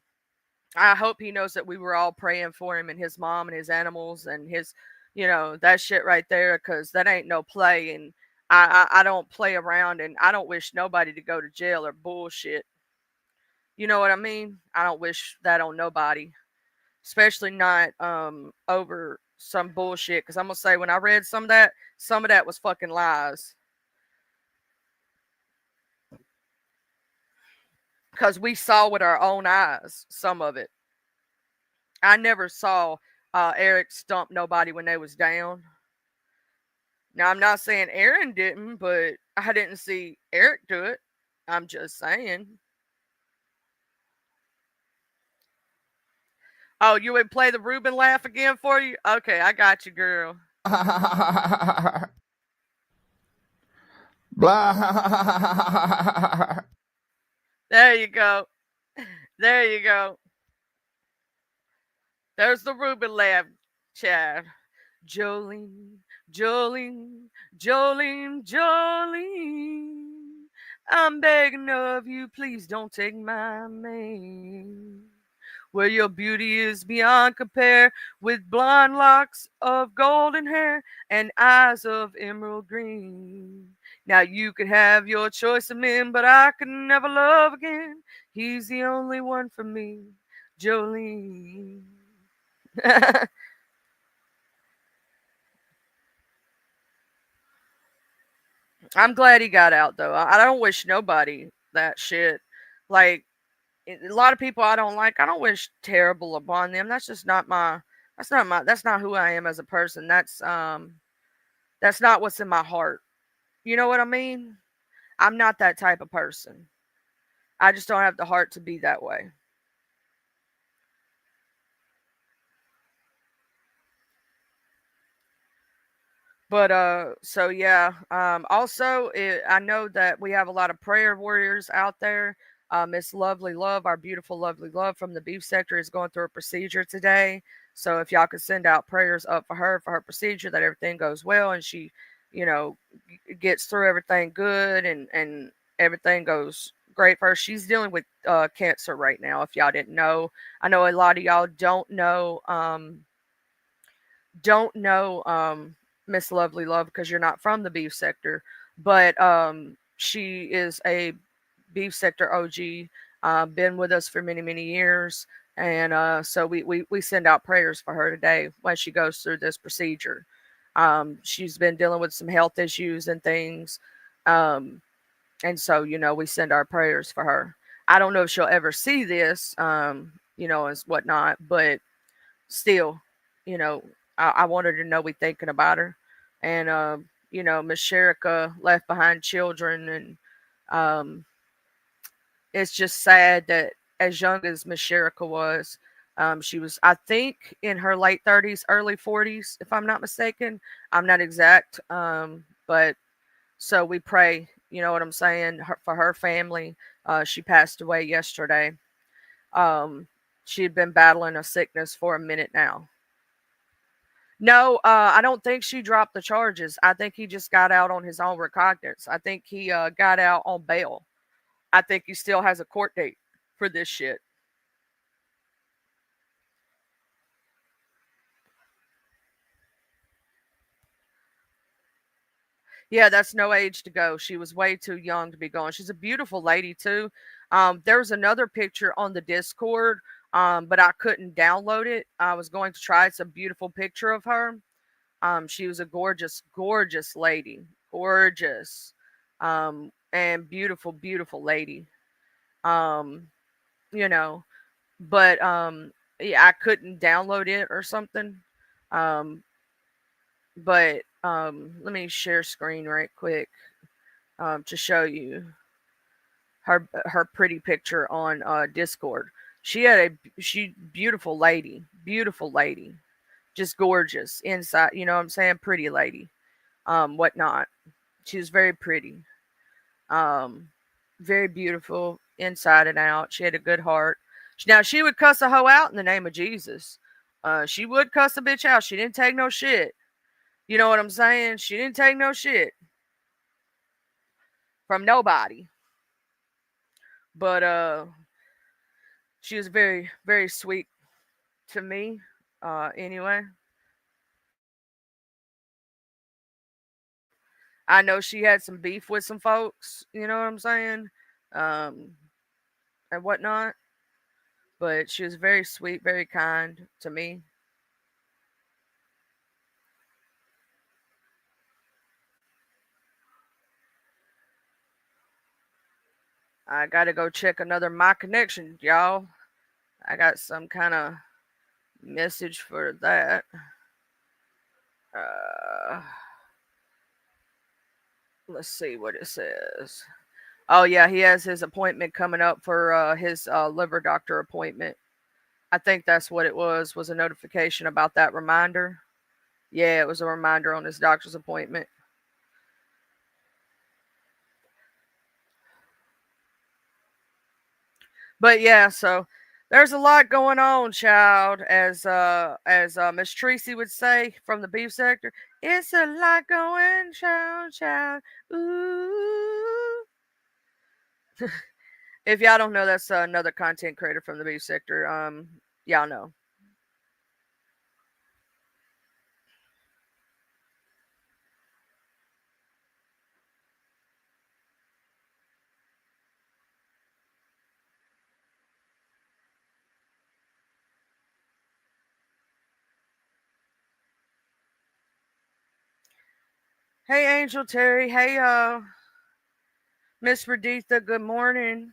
I hope he knows that we were all praying for him and his mom and his animals and his, that shit right there, because that ain't no play. And I don't play around, and I don't wish nobody to go to jail or bullshit. You know what I mean? I don't wish that on nobody, especially not over some bullshit. Because I'm gonna say, when I read some of that was fucking lies. Because we saw with our own eyes some of it. I never saw Eric stump nobody when they was down. Now I'm not saying Aaron didn't, but I didn't see Eric do it. I'm just saying. Oh, you would play the Ruben laugh again for you? Okay, I got you, girl. Blah. There you go. There you go. There's the Ruben laugh, Chad. Jolene, Jolene, Jolene, Jolene. I'm begging of you, please don't take my name. Where your beauty is beyond compare, with blonde locks of golden hair and eyes of emerald green. Now you could have your choice of men, but I could never love again. He's the only one for me, Jolene. I'm glad he got out though. I don't wish nobody that shit. Like a lot of people I don't like. I don't wish terrible upon them. That's just not my. That's not who I am as a person. That's not what's in my heart. You know what I mean? I'm not that type of person. I just don't have the heart to be that way. But so yeah. Also, I know that we have a lot of prayer warriors out there. Miss Lovely Love, our beautiful Lovely Love from the beef sector, is going through a procedure today. So if y'all could send out prayers up for her procedure, that everything goes well and she, gets through everything good and everything goes great for her. She's dealing with cancer right now. If y'all didn't know, I know a lot of y'all don't know. Miss Lovely Love because you're not from the beef sector, but she is a beef sector OG, been with us for many, many years. And so we send out prayers for her today when she goes through this procedure. She's been dealing with some health issues and things. And so, we send our prayers for her. I don't know if she'll ever see this, as whatnot, but still, you know, I want her to know we thinking about her. And, Miss Sherika left behind children. And it's just sad that as young as Miss Sherika was, she was, I think, in her late 30s, early 40s, if I'm not mistaken. I'm not exact. But so we pray, you know what I'm saying, for her family. She passed away yesterday. Um, she had been battling a sickness for a minute now. No, I don't think she dropped the charges. I think he just got out on his own recognizance. I think he got out on bail. I think he still has a court date for this shit. Yeah, that's no age to go. She was way too young to be gone. She's a beautiful lady too. There was another picture on the Discord, but I couldn't download it. I was going to try. It's a beautiful picture of her. She was a gorgeous, gorgeous lady, gorgeous, and beautiful, beautiful lady. Um, you know, but yeah, I couldn't download it or something. Um, but let me share screen right quick to show you her pretty picture on Discord. She beautiful lady, just gorgeous inside. You know what I'm saying? Pretty lady, whatnot. She was very pretty, um, very beautiful inside and out. She had a good heart. Now she would cuss a hoe out in the name of Jesus. She would cuss a bitch out. She didn't take no shit. You know what I'm saying? She didn't take no shit from nobody. But she was very, very sweet to me. Anyway, I know she had some beef with some folks. You know what I'm saying? Um, and whatnot. But she was very sweet, very kind to me. I gotta go check another my connection, y'all. I got some kind of message for that. Uh, let's see what it says. Oh yeah, he has his appointment coming up for his liver doctor appointment. I think that's what it was a notification about that reminder. Yeah, it was a reminder on his doctor's appointment. But yeah, so there's a lot going on, child, as Miss Tracy would say from the beef sector. It's a lot going, child, child. Ooh. If y'all don't know, that's another content creator from the beef sector. Y'all know. Hey, Angel Terry. Hey, Miss Raditha. Good morning.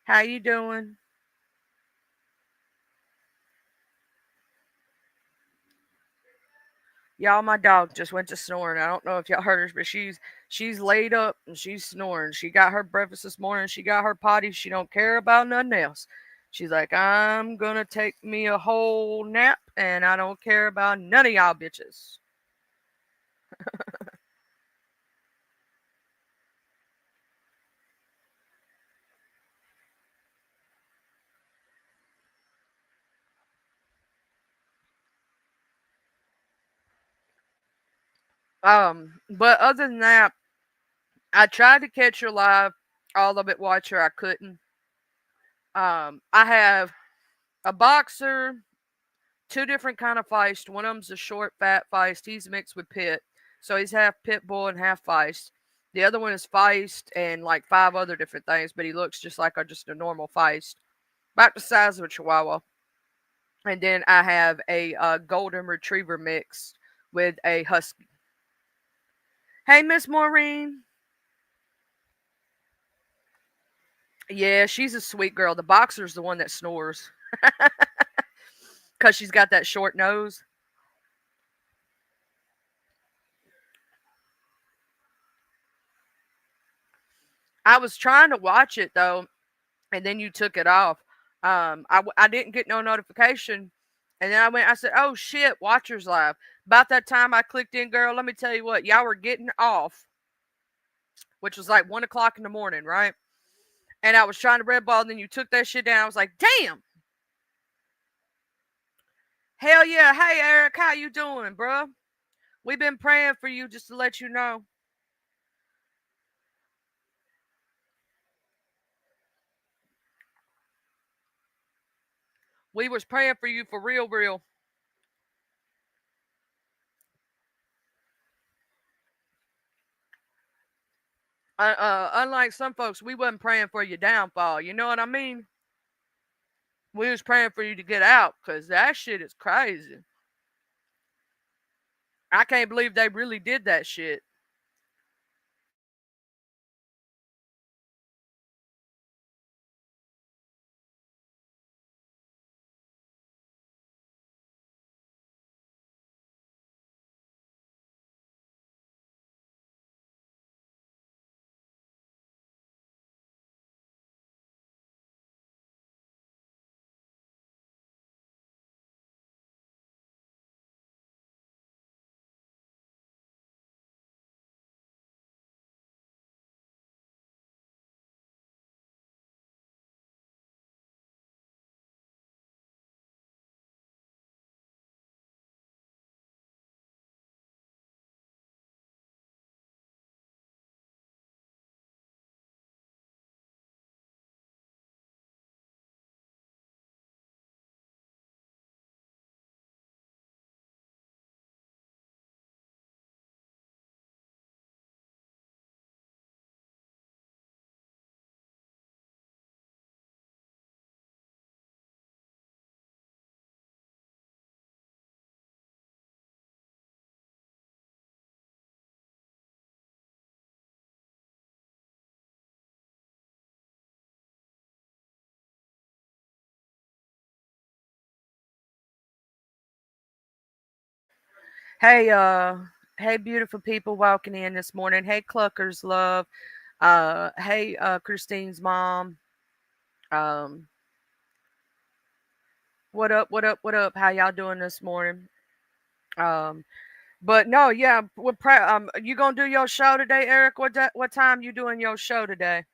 How you doing? Y'all, my dog just went to snoring. I don't know if y'all heard her, but she's laid up and she's snoring. She got her breakfast this morning. She got her potty. She don't care about nothing else. She's like, I'm gonna take me a whole nap, and I don't care about none of y'all bitches. But other than that, I tried to catch her live, all of it. Watch her, I couldn't. I have a boxer, two different kind of feist. One of them's a short, fat feist. He's mixed with pit, so he's half pit bull and half feist. The other one is feist and like five other different things, but he looks just like just a normal feist, about the size of a chihuahua. And then I have a golden retriever mixed with a husky. Hey, Miss Maureen. Yeah, she's a sweet girl. The boxer's the one that snores because she's got that short nose. I was trying to watch it though, and then you took it off. I didn't get no notification And then I said, oh shit, Watchers Live. About that time I clicked in, girl, let me tell you what, y'all were getting off, which was like 1 o'clock in the morning, right? And I was trying to red ball, and then you took that shit down. I was like, damn. Hell yeah. Hey, Eric, how you doing, bro? We've been praying for you, just to let you know. We was praying for you for real, real. Unlike some folks, we wasn't praying for your downfall. You know what I mean? We was praying for you to get out, because that shit is crazy. I can't believe they really did that shit. Hey, hey, beautiful people walking in this morning. Hey, Cluckers love. Hey, Christine's mom. Um, what up? What up? What up? How y'all doing this morning? Um, but no, yeah, you gonna do your show today, Eric? What time you doing your show today?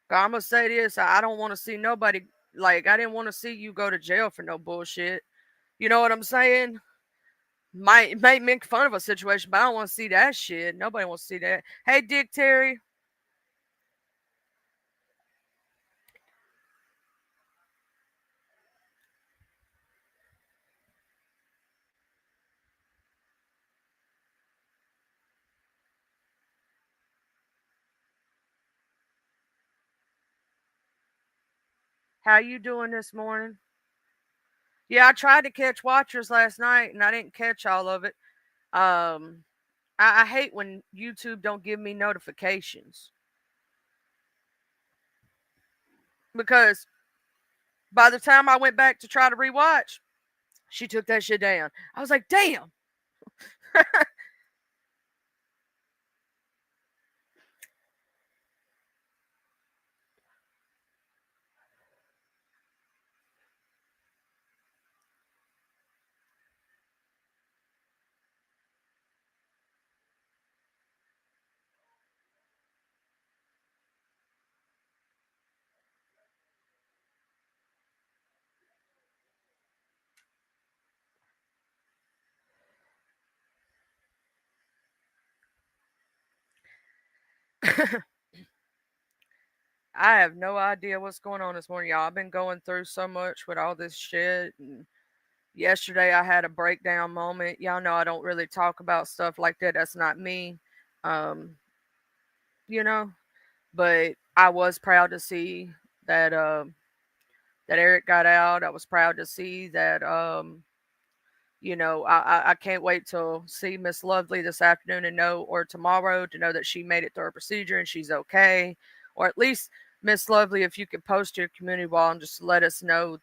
'Cause I'm gonna say this. I don't want to see nobody. Like, I didn't want to see you go to jail for no bullshit. You know what I'm saying? Might make fun of a situation, but I don't want to see that shit. Nobody wants to see that. Hey, Dick Terry, how you doing this morning? Yeah, I tried to catch Watchers last night, and I didn't catch all of it. Um, I hate when YouTube don't give me notifications, because by the time I went back to try to rewatch, she took that shit down. I was like, damn. I have no idea what's going on this morning, y'all. I've been going through so much with all this shit. And yesterday I had a breakdown moment. Y'all know I don't really talk about stuff like that. That's not me. Um, you know, but I was proud to see that that Eric got out. I was proud to see that I can't wait to see Miss Lovely this afternoon and know, or tomorrow, to know that she made it through her procedure and she's okay. Or at least, Miss Lovely, if you could post to your community wall and just let us know,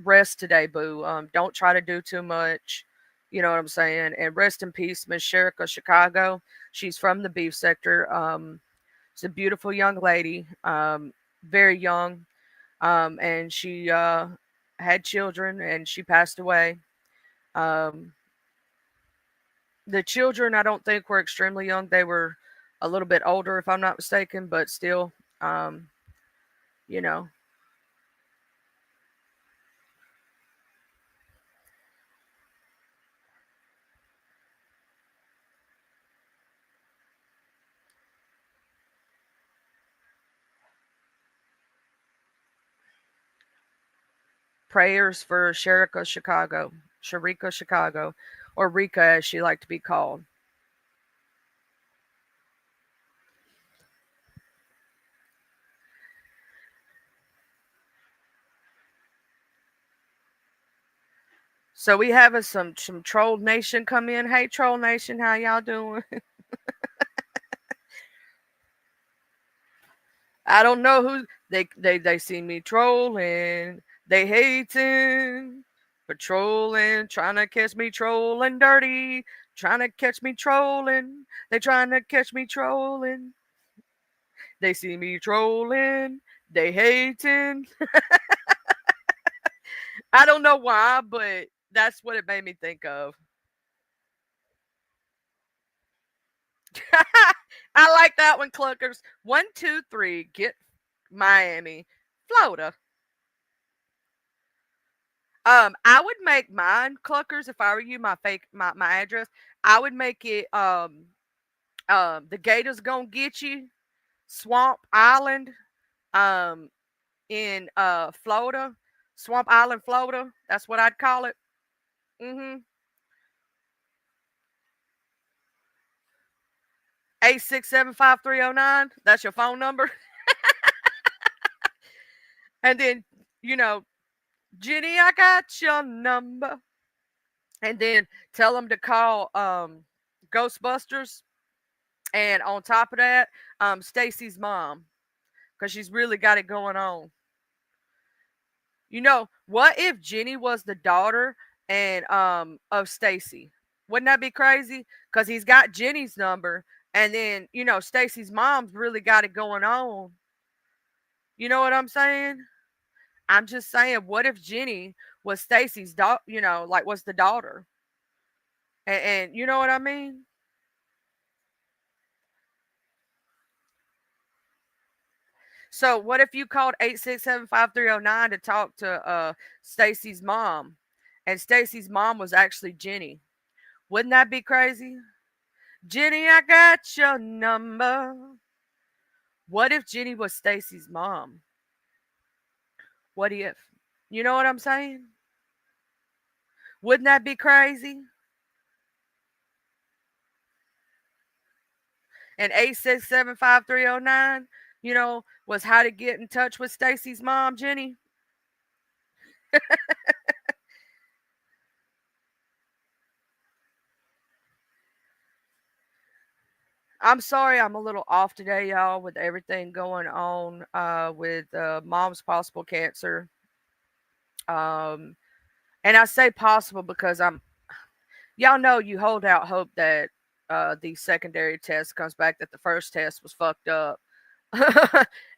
rest today, boo. Don't try to do too much. You know what I'm saying? And rest in peace, Miss Sherika Chicago. She's from the beef sector. She's a beautiful young lady, very young. And she had children, and she passed away. Um, the children, I don't think, were extremely young. They were a little bit older, if I'm not mistaken, but still, um, you know, prayers for Sharika Chicago, or Rika as she liked to be called. So we have some Troll Nation come in. Hey, Troll Nation, how y'all doing? I don't know who they see me trolling. They hating, patrolling, trying to catch me trolling dirty, trying to catch me trolling. They trying to catch me trolling. They see me trolling. They hating. I don't know why, but that's what it made me think of. I like that one, Cluckers. 1, 2, 3. Get Miami, Florida. I would make mine, Cluckers, if I were you, my address. I would make it the Gators gonna get you, Swamp Island, um in Florida. Swamp Island, Florida. That's what I'd call it. Mm-hmm. 8675309. That's your phone number. And then, you know, Jenny, I got your number. And then tell them to call Ghostbusters. And on top of that, Stacy's mom, because she's really got it going on. You know, what if Jenny was the daughter and of Stacy? Wouldn't that be crazy? Because he's got Jenny's number, and then Stacy's mom's really got it going on. You know what I'm saying? I'm just saying, what if Jenny was Stacy's daughter? Like was the daughter, and you know what I mean? So what if you called 8675309 to talk to Stacy's mom, and Stacy's mom was actually Jenny? Wouldn't that be crazy? Jenny, I got your number. What if Jenny was Stacy's mom? What if? You know what I'm saying? Wouldn't that be crazy? And 8675309, was how to get in touch with Stacy's mom, Jenny. I'm sorry I'm a little off today, y'all, with everything going on with mom's possible cancer. And I say possible because y'all know you hold out hope that the secondary test comes back that the first test was fucked up.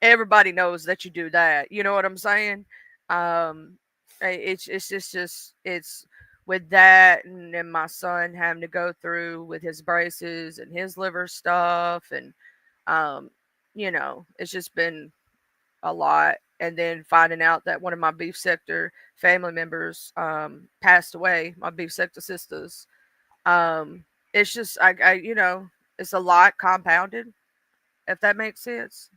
Everybody knows that you do that. You know what I'm saying? Um, it's with that, and then my son having to go through with his braces and his liver stuff, and um, it's just been a lot. And then finding out that one of my beef sector family members passed away, my beef sector sisters. It's just it's a lot compounded, if that makes sense.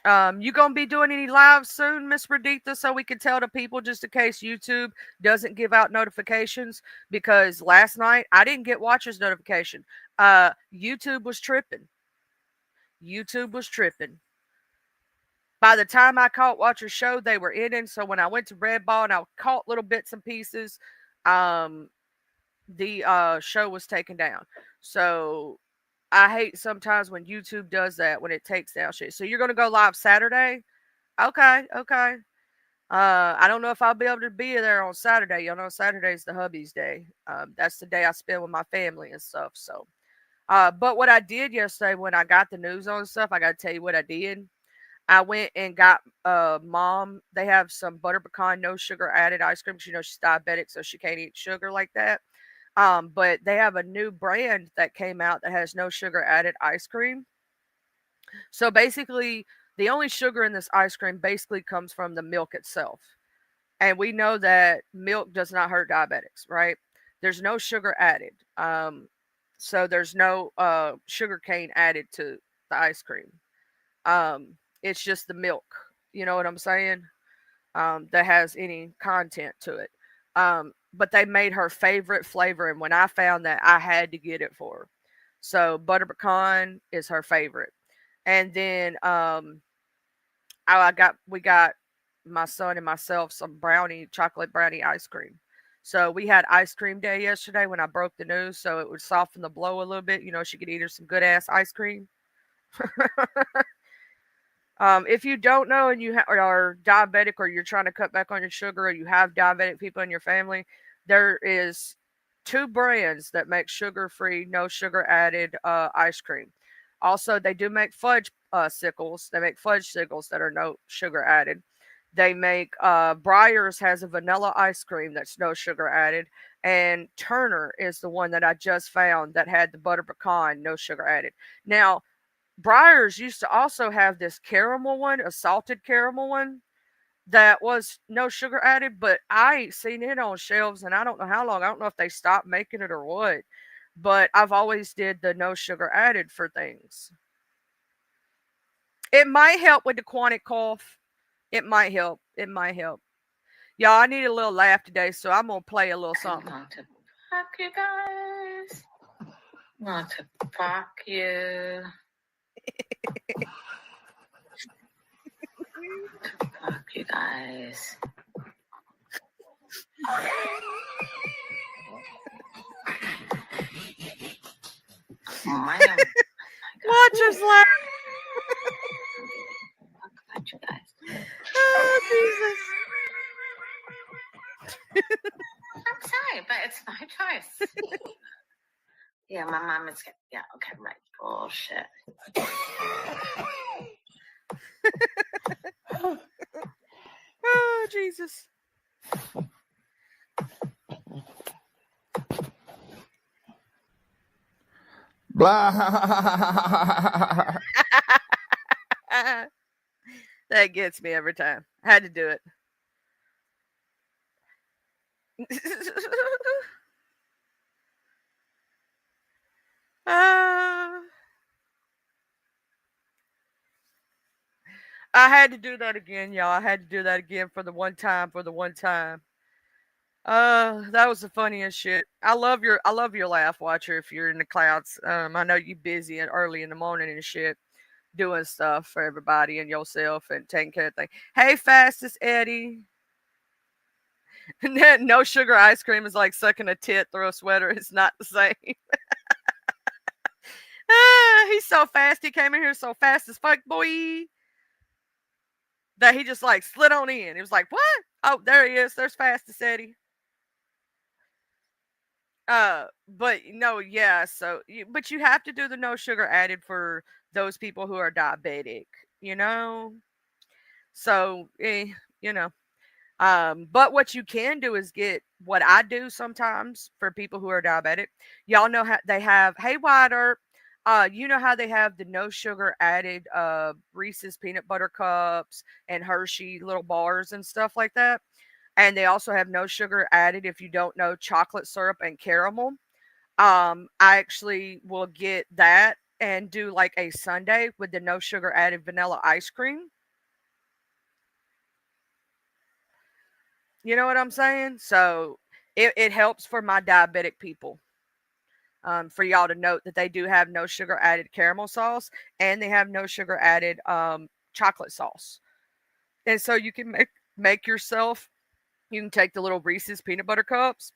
You gonna be doing any live soon, Miss Raditha, so we can tell the people just in case YouTube doesn't give out notifications? Because last night I didn't get watchers notification. YouTube was tripping. YouTube was tripping. By the time I caught Watcher's show, they were in. So when I went to Red Ball and I caught little bits and pieces, the show was taken down. So I hate sometimes when YouTube does that, when it takes down shit. So you're gonna go live Saturday? Okay, okay. I don't know if I'll be able to be there on Saturday. Y'all know Saturday's the hubby's day. That's the day I spend with my family and stuff. So, but what I did yesterday when I got the news on stuff, I got to tell you what I did. I went and got mom. They have some butter pecan, no sugar added ice cream. 'Cause, she's diabetic, so she can't eat sugar like that. But they have a new brand that came out that has no sugar added ice cream. So basically, the only sugar in this ice cream basically comes from the milk itself. And we know that milk does not hurt diabetics, right? There's no sugar added. So there's no sugar cane added to the ice cream. It's just the milk. You know what I'm saying? That has any content to it. But they made her favorite flavor, and when I found that, I had to get it for her. So butter pecan is her favorite, and then we got my son and myself some chocolate brownie ice cream. So we had ice cream day yesterday when I broke the news, so it would soften the blow a little bit. She could eat her some good ass ice cream. If you don't know and you are diabetic or you're trying to cut back on your sugar or you have diabetic people in your family, there is 2 brands that make sugar-free, no sugar added ice cream. Also, they do make fudge sickles. They make fudge sickles that are no sugar added. They make Breyers has a vanilla ice cream that's no sugar added, and Turner is the one that I just found that had the butter pecan, no sugar added. Now, Breyers used to also have this caramel one, a salted caramel one that was no sugar added, but I ain't seen it on shelves and I don't know how long. I don't know if they stopped making it or what. But I've always did the no sugar added for things. It might help with the chronic cough. It might help. It might help. Y'all, I need a little laugh today, so I'm gonna play a little something. I want to fuck you guys. Want to fuck you. Fuck you guys. Watch us laugh. Fuck you guys. Oh, Jesus. I'm sorry, but it's my choice. Yeah, my mom is. Yeah, okay, right. Bullshit. Oh, Jesus. Blah. That gets me every time. I had to do it. I had to do that again, y'all. I had to do that again for the one time. That was the funniest shit. I love your laugh, Watcher. If you're in the clouds, I know you busy and early in the morning and shit, doing stuff for everybody and yourself and taking care of things. Hey, Fastest Eddie. No sugar ice cream is like sucking a tit through a sweater. It's not the same. He's so fast. He came in here so fast as fuck, boy, that he just like slid on in. He was like, "What? Oh, there he is. There's Fastest Eddie." But no, yeah. So, but you have to do the no sugar added for those people who are diabetic. You know. So, you know. But what you can do is get what I do sometimes for people who are diabetic. Y'all know how they have, hey, Wider, you know how they have the no sugar added Reese's peanut butter cups and Hershey little bars and stuff like that. And they also have no sugar added, if you don't know, chocolate syrup and caramel. I actually will get that and do like a sundae with the no sugar added vanilla ice cream. You know what I'm saying? So it helps for my diabetic people. For y'all to note that they do have no sugar added caramel sauce and they have no sugar added chocolate sauce. And so you can make yourself, you can take the little Reese's peanut butter cups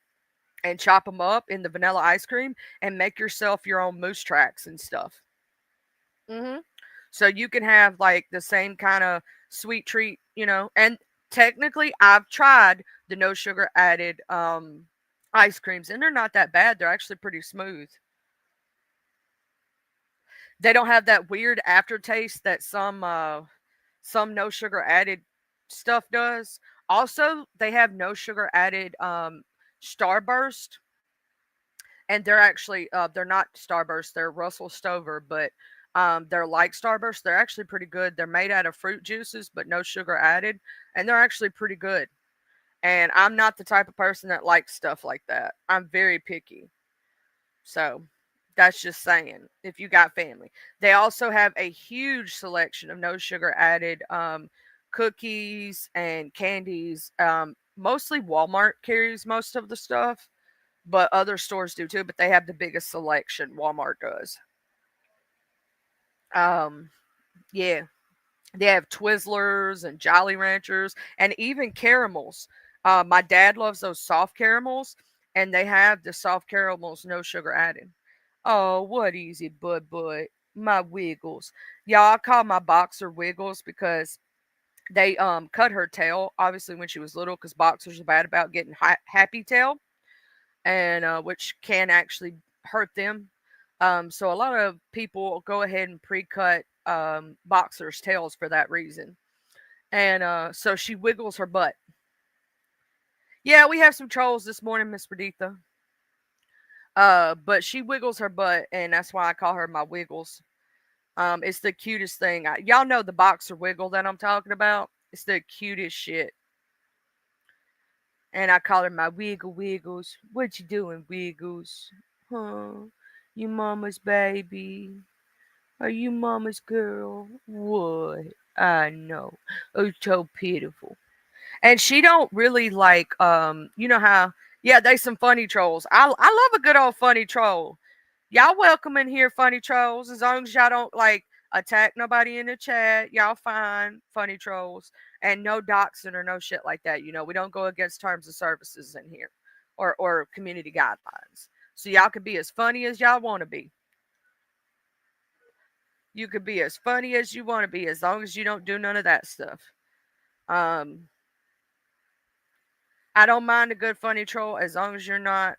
and chop them up in the vanilla ice cream and make yourself your own moose tracks and stuff. So you can have like the same kind of sweet treat, and technically I've tried the no sugar added ice creams and they're not that bad. They're actually pretty smooth. They don't have that weird aftertaste that some some no sugar added stuff does. Also, they have no sugar added Starburst, and they're actually they're not Starburst, they're Russell Stover, but they're like Starburst. They're actually pretty good. They're made out of fruit juices, but no sugar added, and they're actually pretty good. And I'm not the type of person that likes stuff like that. I'm very picky. So that's just saying if you got family. They also have a huge selection of no sugar added cookies and candies. Mostly Walmart carries most of the stuff, but other stores do too. But they have the biggest selection. Walmart does. Um, yeah, they have Twizzlers and Jolly Ranchers and even caramels. My dad loves those soft caramels, and they have the soft caramels, no sugar added. Oh, what easy, bud, my Wiggles. Y'all, I call my boxer Wiggles because they cut her tail obviously when she was little because boxers are bad about getting happy tail and which can actually hurt them. So a lot of people go ahead and pre-cut boxers' tails for that reason. And so she wiggles her butt. Yeah, we have some trolls this morning, Miss Perdita. But she wiggles her butt, and that's why I call her my Wiggles. It's the cutest thing. Y'all know the boxer wiggle that I'm talking about. It's the cutest shit. And I call her my Wiggles. What you doing, Wiggles? Huh? You mama's baby. Are you mama's girl? What? I know. Oh, so pitiful. And she don't really like you know how yeah, they some funny trolls. I love a good old funny troll. Y'all welcome in here, funny trolls, as long as y'all don't like attack nobody in the chat. Y'all fine, funny trolls. And no doxing or no shit like that. You know, we don't go against terms of services in here or community guidelines. So y'all can be as funny as y'all want to be. You could be as funny as you want to be as long as you don't do none of that stuff. Um, I don't mind a good funny troll as long as you're not,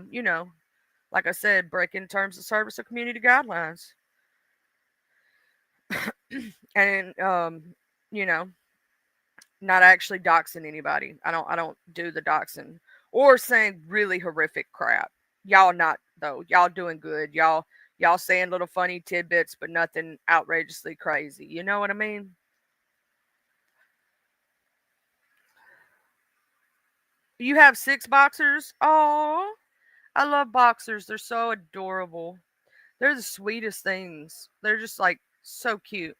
you know, like I said, breaking terms of service or community guidelines. And you know, not actually doxing anybody. I don't do the doxing or saying really horrific crap. Y'all not though. Y'all doing good. Y'all saying little funny tidbits, but nothing outrageously crazy. You know what I mean? You have 6 boxers? Oh, I love boxers. They're so adorable. They're the sweetest things. They're just like so cute.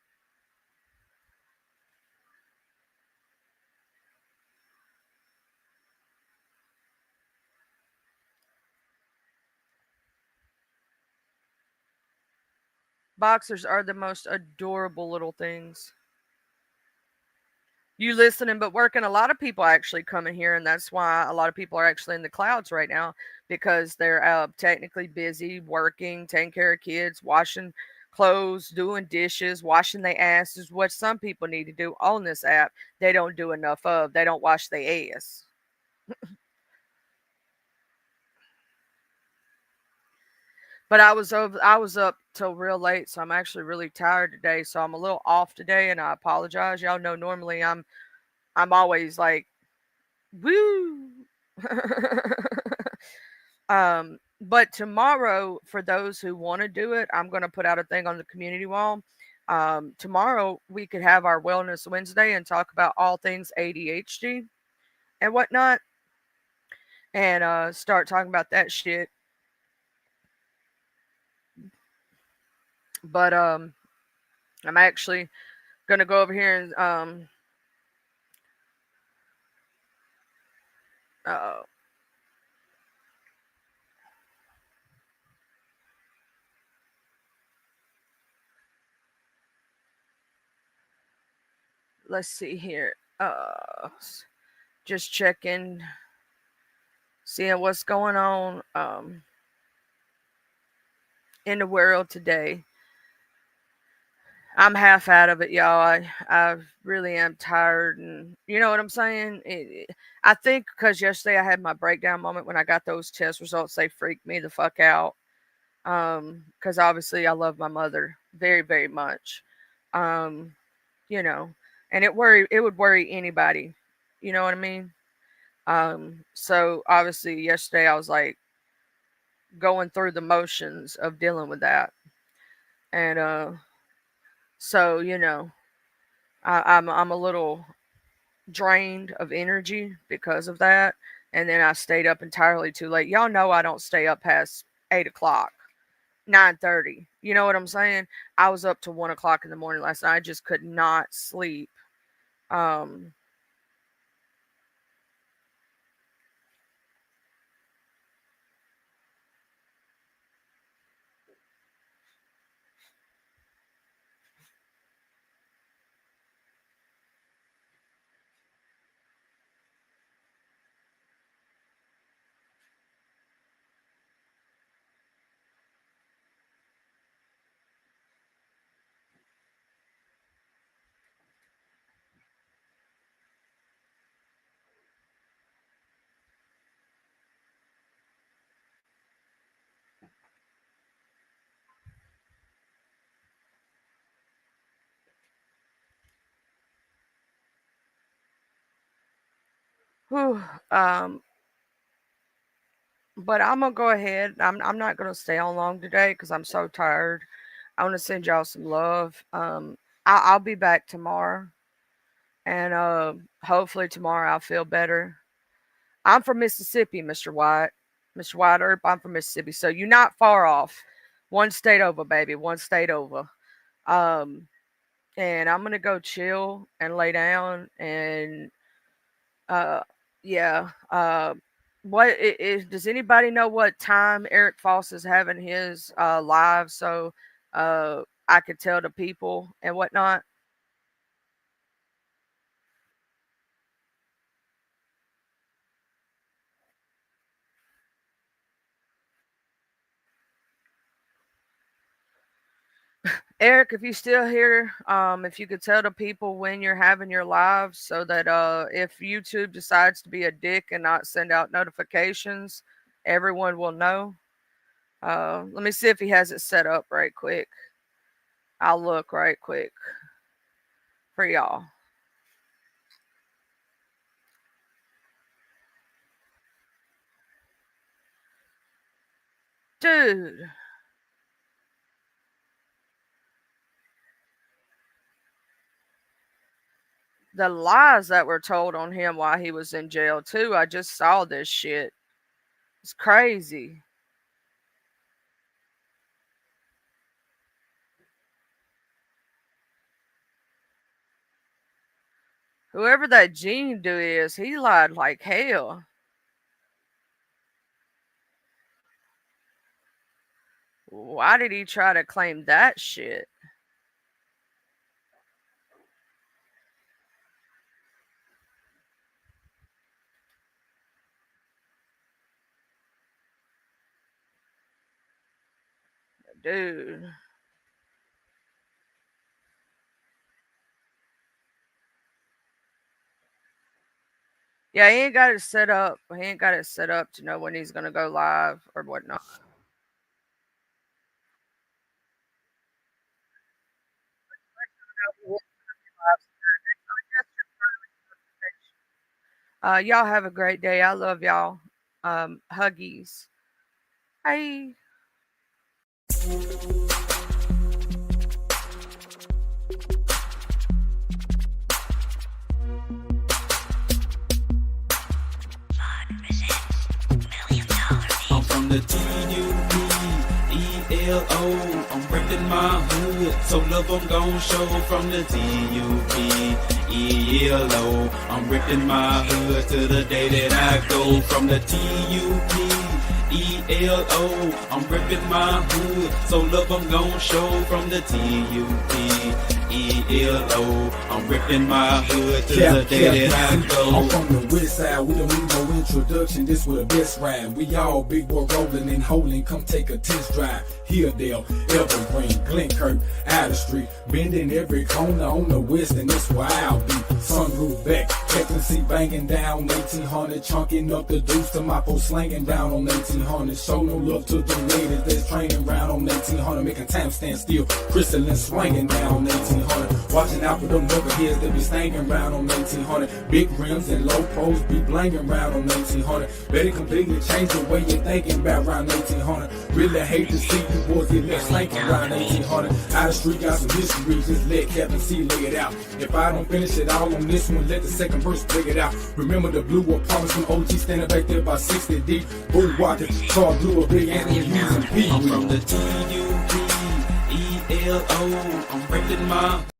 Boxers are the most adorable little things. You listening but working, a lot of people actually come in here, and that's why a lot of people are actually in the clouds right now because they're technically busy working, taking care of kids, washing clothes, doing dishes, washing their asses, what some people need to do on this app. They don't do enough of. They don't wash their ass. But I was up till real late, so I'm actually really tired today. So I'm a little off today, and I apologize. Y'all know normally I'm always like woo. But tomorrow, for those who want to do it, I'm going to put out a thing on the community wall. Tomorrow we could have our Wellness Wednesday and talk about all things ADHD and whatnot, and start talking about that shit. But I'm actually gonna go over here and uh, let's see here. Just checking, seeing what's going on in the world today. I'm half out of it, y'all. I really am tired, and you know what I'm saying. I think because yesterday I had my breakdown moment when I got those test results. They freaked me the fuck out. Because obviously I love my mother very, very much. Um, you know, and it would worry anybody. You know what I mean? So obviously yesterday I was like going through the motions of dealing with that, and so I'm a little drained of energy because of that. And then I stayed up entirely too late. Y'all know I don't stay up past 8 o'clock, 9:30. You know what I'm saying? I was up to 1 o'clock in the morning last night. I just could not sleep. Um, whew, um, but I'm gonna go ahead. I'm not gonna stay on long today because I'm so tired. I want to send y'all some love. I'll be back tomorrow, and hopefully tomorrow I'll feel better. I'm from Mississippi, Mr. White. Mr. White Earp, I'm from Mississippi. So you're not far off. One state over, baby. One state over. Um, and I'm gonna go chill and lay down and uh yeah. Does anybody know what time Eric Foss is having his live so I could tell the people and whatnot? Eric, if you still here, if you could tell the people when you're having your live so that if YouTube decides to be a dick and not send out notifications, everyone will know. Let me see if he has it set up right quick. I'll look right quick for y'all. Dude. The lies that were told on him while he was in jail too. I just saw this shit. It's crazy. Whoever that Gene dude is, he lied like hell. Why did he try to claim that shit? Dude. Yeah, he ain't got it set up. He ain't got it set up to know when he's gonna go live or whatnot. Y'all have a great day. I love y'all. Huggies. Bye. I'm from the TUPELO. I'm reppin' my hood, so love I'm gon' show from the TUPELO. I'm reppin' my hood to the day that I go from the TUPELO. I'm reppin' my hood, so love I'm gon' show from the TUPELO. I'm ripping my hood to the day that I go. I'm from the west side, we don't need no introduction. This was the best ride. We all big boy rolling and holding. Come take a test drive. Hilldale, Evergreen, Glenkirk, Outer Street, bending every corner on the west, and that's where I'll be. Sunroof back, checking seat banging down 1800, chunking up the deuce to my post slanging down on 1800. 1800. Show no love to the ladies that's training round on 1800. Making time stand still, crystalline swinging down on 1800. Watching out for them knuckleheads that be staying round on 1800. Big rims and low pros be blinging round on 1800. Better completely change the way you're thinking about around 1800. Really hate to see you boys get left slanking around 1800. Out of street got some history, just let Captain C lay it out. If I don't finish it all on this one, let the second verse break it out. Remember the blue apartments from OG standing back there by 60 deep. Bull walking, car blue, a big Anthony using P. I'm from the TUPELO. I'm repping my